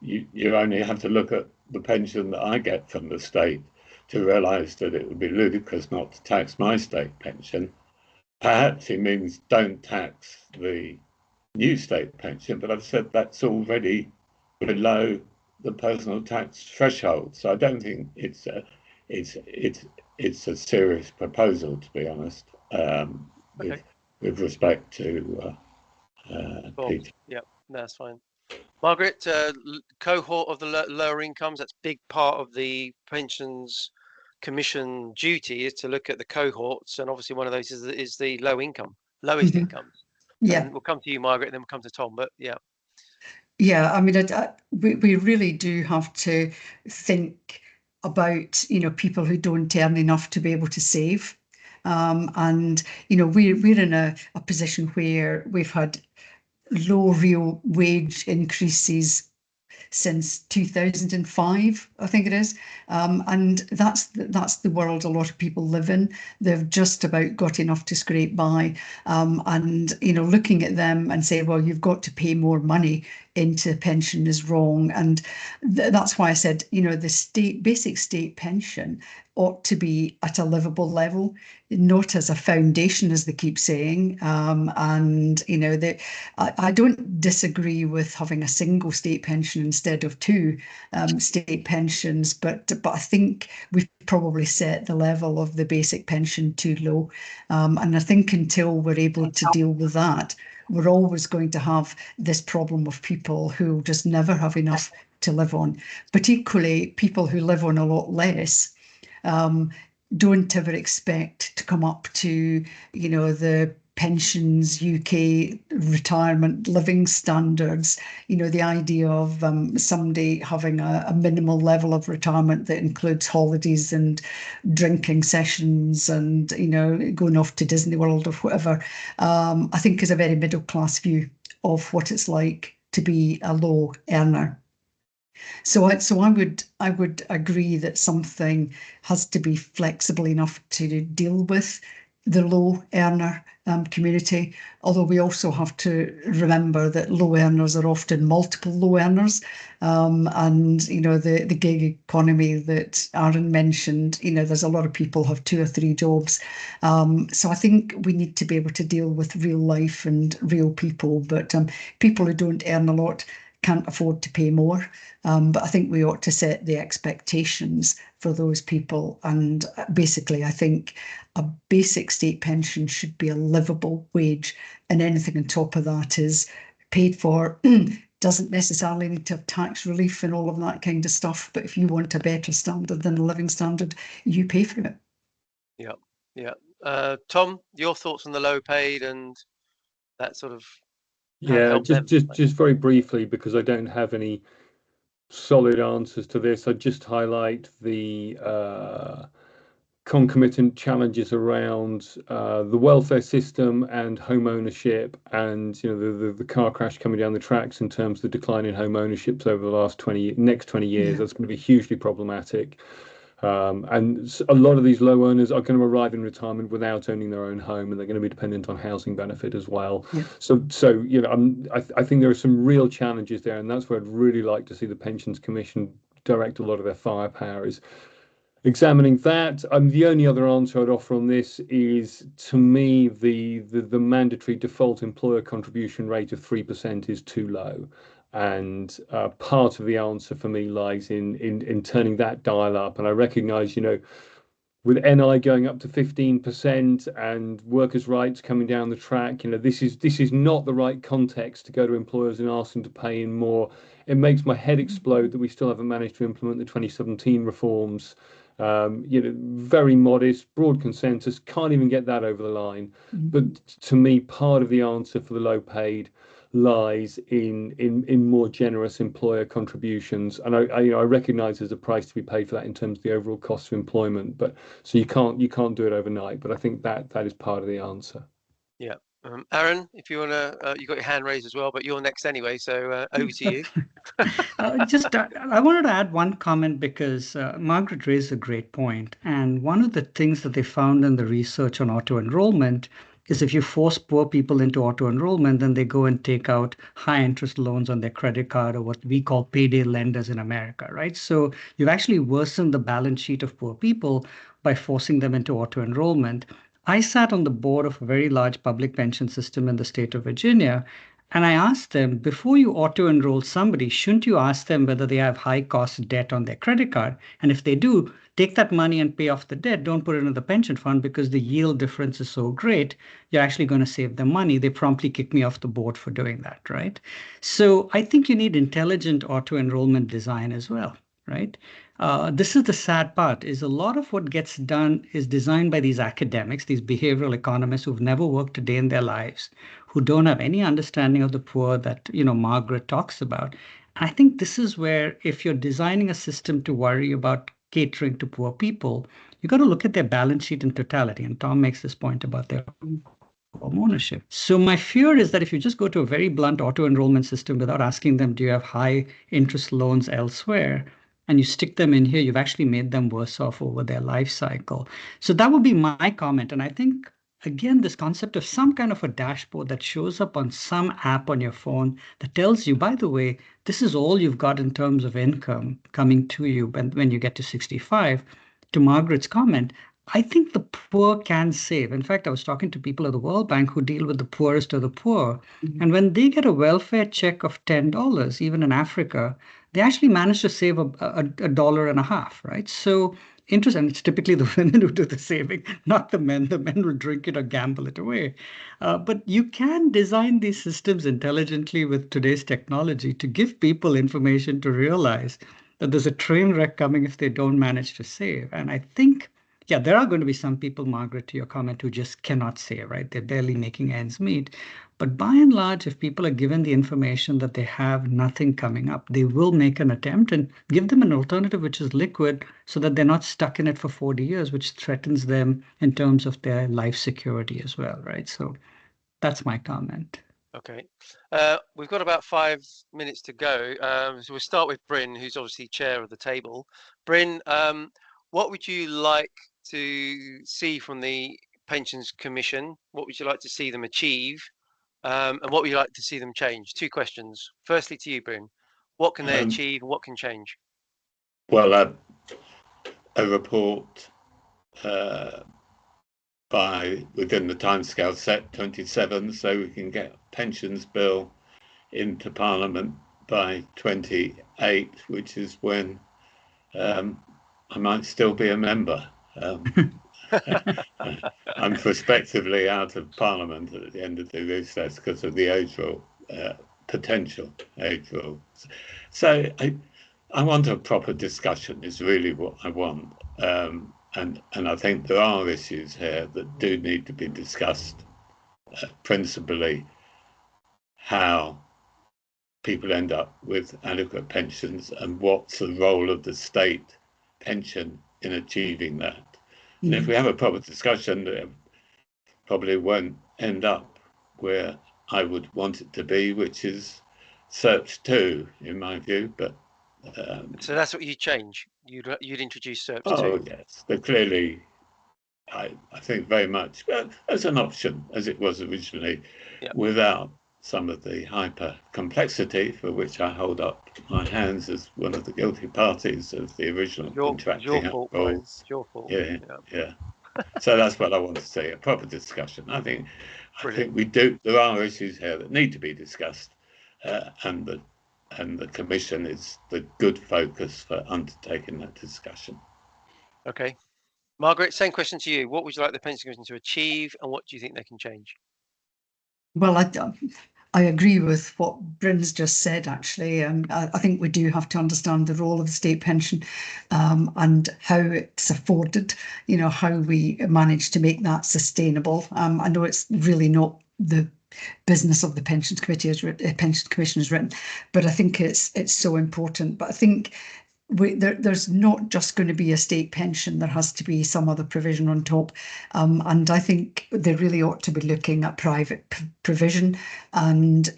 You only have to look at the pension that I get from the state to realise that it would be ludicrous not to tax my state pension. Perhaps it means don't tax the new state pension, but I've said that's already below the personal tax threshold. So I don't think it's a serious proposal, to be honest. With respect to Peter. Yeah, that's fine. Margaret, cohort of the lower incomes, that's a big part of the pensions commission duty, is to look at the cohorts, and obviously one of those is the lowest incomes. Yeah. And we'll come to you, Margaret, and then we'll come to Tom, but yeah. Yeah, I mean, we really do have to think about, people who don't earn enough to be able to save. And, we're in a position where we've had low real wage increases since 2005, I think it is. And that's the world a lot of people live in. They've just about got enough to scrape by. And, looking at them and say, well, you've got to pay more money into pension is wrong. And that's why I said, the basic state pension ought to be at a livable level, not as a foundation, as they keep saying. And I don't disagree with having a single state pension instead of two state pensions, but I think we've probably set the level of the basic pension too low. And I think until we're able to deal with that, we're always going to have this problem of people who just never have enough to live on. But equally, people who live on a lot less don't ever expect to come up to, the pensions UK retirement living standards. The idea of somebody having a minimal level of retirement that includes holidays and drinking sessions and, going off to Disney World or whatever, I think is a very middle class view of what it's like to be a low earner. So I would agree that something has to be flexible enough to deal with the low earner community, although we also have to remember that low earners are often multiple low earners, and the gig economy that Aaron mentioned, there's a lot of people have 2 or 3 jobs, so I think we need to be able to deal with real life and real people, but people who don't earn a lot can't afford to pay more. But I think we ought to set the expectations for those people. And basically, I think a basic state pension should be a livable wage, and anything on top of that is paid for. Doesn't necessarily need to have tax relief and all of that kind of stuff. But if you want a better standard than a living standard, you pay for it. Yeah. Tom, your thoughts on the low paid and that sort of... Yeah, just very briefly, because I don't have any solid answers to this. I'd just highlight the concomitant challenges around the welfare system and home ownership, and the car crash coming down the tracks in terms of the decline in home ownerships over the next 20 years. Yeah. That's going to be hugely problematic. And a lot of these low earners are going to arrive in retirement without owning their own home, and they're going to be dependent on housing benefit as well. Yeah. So I think there are some real challenges there, and that's where I'd really like to see the Pensions Commission direct a lot of their firepower, is examining that. The only other answer I'd offer on this is, to me, the mandatory default employer contribution rate of 3% is too low. And part of the answer for me lies in turning that dial up. And I recognise, with NI going up to 15% and workers' rights coming down the track, this is not the right context to go to employers and ask them to pay in more. It makes my head explode that we still haven't managed to implement the 2017 reforms. Very modest, broad consensus, can't even get that over the line. Mm-hmm. But to me, part of the answer for the low paid lies in more generous employer contributions, and I recognise there's a price to be paid for that in terms of the overall cost of employment. But so you can't do it overnight. But I think that is part of the answer. Yeah, Aaron, if you want to, you got your hand raised as well, but you're next anyway. So over to you. I wanted to add one comment, because Margaret raised a great point, and one of the things that they found in the research on auto enrollment is if you force poor people into auto-enrollment, then they go and take out high-interest loans on their credit card, or what we call payday lenders in America, right? So you've actually worsened the balance sheet of poor people by forcing them into auto-enrollment. I sat on the board of a very large public pension system in the state of Virginia, and I asked them, before you auto-enroll somebody, shouldn't you ask them whether they have high-cost debt on their credit card? And if they do, take that money and pay off the debt. Don't put it in the pension fund because the yield difference is so great. You're actually going to save them money. They promptly kicked me off the board for doing that, right? So I think you need intelligent auto-enrollment design as well, right? This is the sad part, is a lot of what gets done is designed by these academics, these behavioral economists who've never worked a day in their lives, who don't have any understanding of the poor that, Margaret talks about. And I think this is where, if you're designing a system to worry about catering to poor people, you got to look at their balance sheet in totality. And Tom makes this point about their home ownership. So my fear is that if you just go to a very blunt auto-enrollment system without asking them, do you have high interest loans elsewhere, and you stick them in here, you've actually made them worse off over their life cycle. So that would be my comment. And I think, again, this concept of some kind of a dashboard that shows up on some app on your phone that tells you, by the way, this is all you've got in terms of income coming to you when you get to 65. To Margaret's comment, I think the poor can save. In fact, I was talking to people at the World Bank who deal with the poorest of the poor. Mm-hmm. And when they get a welfare check of $10, even in Africa, they actually manage to save $1.50, right? So interest, and it's typically the women who do the saving, not the men. The men will drink it or gamble it away. But you can design these systems intelligently with today's technology to give people information to realize that there's a train wreck coming if they don't manage to save. And I think, yeah, there are going to be some people, Margaret, to your comment, who just cannot save, right? They're barely making ends meet. But by and large, if people are given the information that they have nothing coming up, they will make an attempt, and give them an alternative which is liquid so that they're not stuck in it for 40 years, which threatens them in terms of their life security as well, right? So that's my comment. Okay. We've got about 5 minutes to go. So we'll start with Bryn, who's obviously chair of the table. Bryn, what would you like to see from the Pensions Commission? What would you like to see them achieve? And what would you like to see them change? 2 questions. Firstly to you, Bryn. What can they achieve and what can change? Well, a report within the timescale set, 27, so we can get pensions bill into Parliament by 28, which is when I might still be a member. I'm prospectively out of Parliament at the end of the recess because of the age rule, potential age rule. So I want a proper discussion is really what I want. And I think there are issues here that do need to be discussed, principally how people end up with adequate pensions and what's the role of the state pension in achieving that. And if we have a proper discussion, it probably won't end up where I would want it to be, which is SERPS 2, in my view. But so that's what you change. You'd introduce SERPS 2. Oh yes, but clearly, I think very much as an option as it was originally, without some of the hyper complexity for which I hold up my hands as one of the guilty parties of the original contracting rules. Your fault. Yeah. So that's what I want to see, a proper discussion. I think there are issues here that need to be discussed, and the Commission is the good focus for undertaking that discussion. Okay. Margaret, same question to you. What would you like the Pensions Commission to achieve and what do you think they can change? Well, I agree with what Bryn's just said, actually. I think we do have to understand the role of the state pension and how it's afforded, how we manage to make that sustainable. I know it's really not the business of the Pensions Commission is written, but I think it's so important. But I think there's not just going to be a state pension, there has to be some other provision on top. And I think they really ought to be looking at private provision and,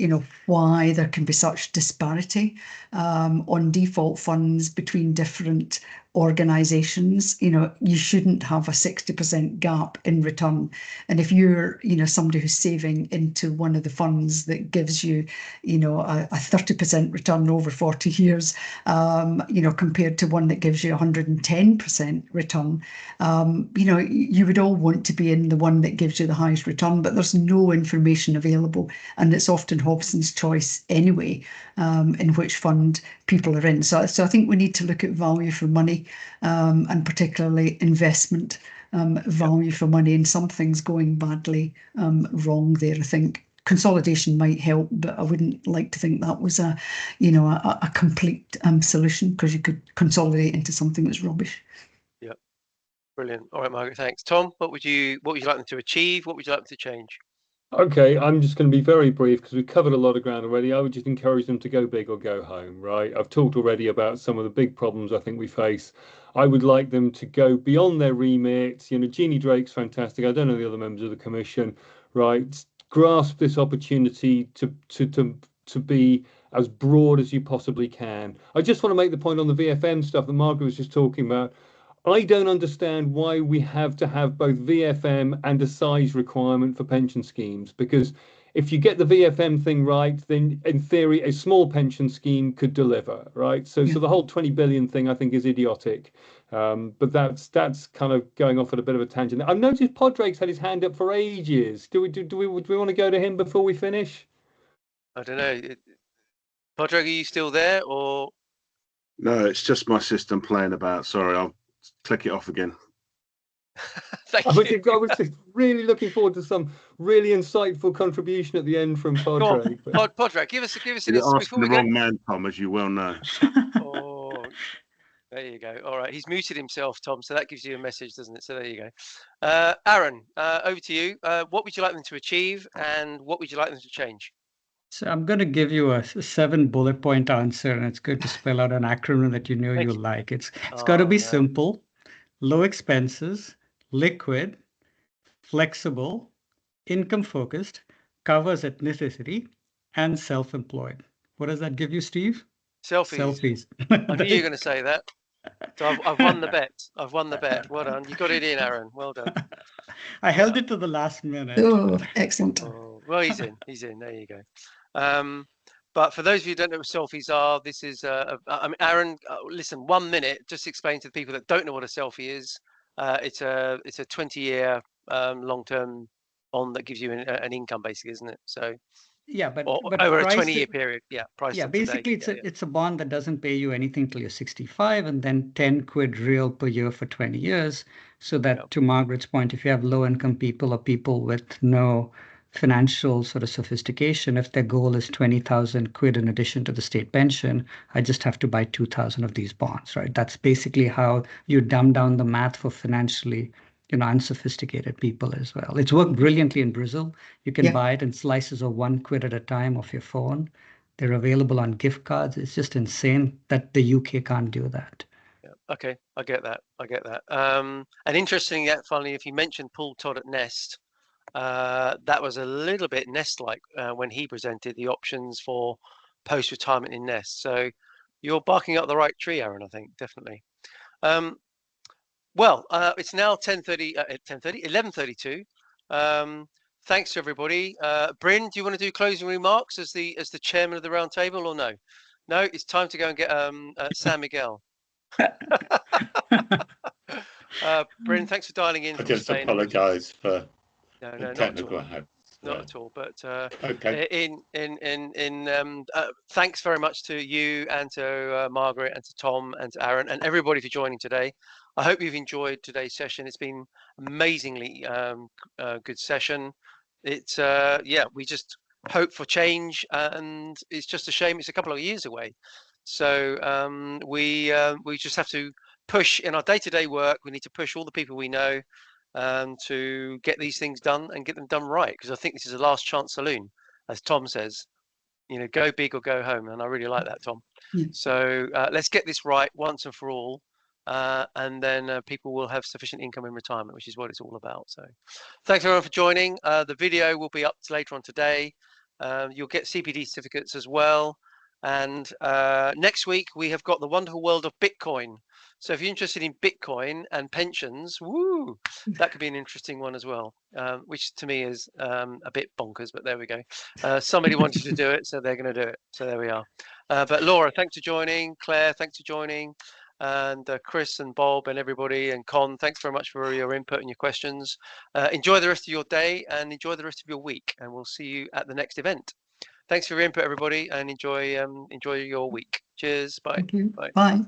why there can be such disparity on default funds between different organizations, you shouldn't have a 60% gap in return. And if you're, somebody who's saving into one of the funds that gives you, a 30% return over 40 years, compared to one that gives you 110% return, you would all want to be in the one that gives you the highest return, but there's no information available. And it's often Hobson's choice anyway, in which fund people are in. So I think we need to look at value for money, and particularly investment value for money, and something's going badly wrong there. I think consolidation might help, but I wouldn't like to think that was a complete solution, because you could consolidate into something that's rubbish. Yeah, brilliant. All right, Margaret, thanks. Tom, what would you like them to achieve? What would you like them to change? Okay, I'm just going to be very brief because we've covered a lot of ground already. I would just encourage them to go big or go home, right? I've talked already about some of the big problems I think we face. I would like them to go beyond their remit. Jeannie Drake's fantastic. I don't know the other members of the commission, right? Grasp this opportunity to be as broad as you possibly can. I just want to make the point on the VFM stuff that Margaret was just talking about. I don't understand why we have to have both VFM and a size requirement for pension schemes, because if you get the VFM thing right, then in theory, a small pension scheme could deliver, right? So the whole 20 billion thing, I think, is idiotic. But that's kind of going off at a bit of a tangent. I've noticed Podrake's had his hand up for ages. Do we want to go to him before we finish? I don't know. Podrake, are you still there, or? No, it's just my system playing about. Sorry, I'll click it off again. Thank you. I was just really looking forward to some really insightful contribution at the end from Podrake. Podrake, give us You're asking the wrong man, Tom, as you well know. Oh, there you go. All right, he's muted himself, Tom, so that gives you a message, doesn't it? So there you go. Aaron, over to you. What would you like them to achieve, and what would you like them to change? So I'm going to give you a 7 bullet point answer, and it's good to spell out an acronym that you like. It's got to be simple, low expenses, liquid, flexible, income focused, covers ethnicity, and self-employed. What does that give you, Steve? Selfies. I knew you were going to say that. So I've won the bet. I've won the bet. Well done. You got it in, Aaron. Well done. I held it to the last minute. Oh, excellent. Oh, well, he's in. He's in. There you go. But for those of you who don't know what selfies are, this is, I mean, Aaron, listen, 1 minute, just explain to the people that don't know what a selfie is. It's a 20-year long-term bond that gives you an income, basically, isn't it? So yeah, but over a 20-year period, price. Yeah, basically it's a bond that doesn't pay you anything till you're 65, and then 10 quid real per year for 20 years. So that, to Margaret's point, if you have low income people or people with no financial sort of sophistication, if their goal is 20,000 quid in addition to the state pension, I just have to buy 2,000 of these bonds, right? That's basically how you dumb down the math for financially unsophisticated people as well. It's worked brilliantly in Brazil. You can buy it in slices of 1 quid at a time off your phone. They're available on gift cards. It's just insane that the UK can't do that. Yeah. Okay, I get that. And interesting, finally, if you mentioned Paul Todd at Nest, that was a little bit Nest-like when he presented the options for post-retirement in Nest. So you're barking up the right tree, Aaron, I think, definitely. Well, it's now 11:32. Thanks to everybody. Bryn, do you want to do closing remarks as the chairman of the round table, or no? No, it's time to go and get San Miguel. Bryn, thanks for dialing in. I just apologise for no, technical not at all. But okay. Thanks very much to you and to Margaret and to Tom and to Aaron and everybody for joining today. I hope you've enjoyed today's session. It's been amazingly good session. It's we just hope for change, and it's just a shame it's a couple of years away. So we just have to push in our day-to-day work. We need to push all the people we know to get these things done and get them done right, because I think this is a last chance saloon, as Tom says. Go big or go home, and I really like that, Tom. So let's get this right once and for all, and then people will have sufficient income in retirement, which is what it's all about. So thanks everyone for joining. The video will be up later on today. You'll get CPD certificates as well, and next week we have got the wonderful world of Bitcoin. So if you're interested in Bitcoin and pensions, woo, that could be an interesting one as well, which to me is a bit bonkers, but there we go. Somebody wanted to do it, so they're going to do it. So there we are. But Laura, thanks for joining. Claire, thanks for joining. And Chris and Bob and everybody and Con, thanks very much for your input and your questions. Enjoy the rest of your day and enjoy the rest of your week, and we'll see you at the next event. Thanks for your input, everybody, and enjoy your week. Cheers. Bye. Thank you. Bye. Bye.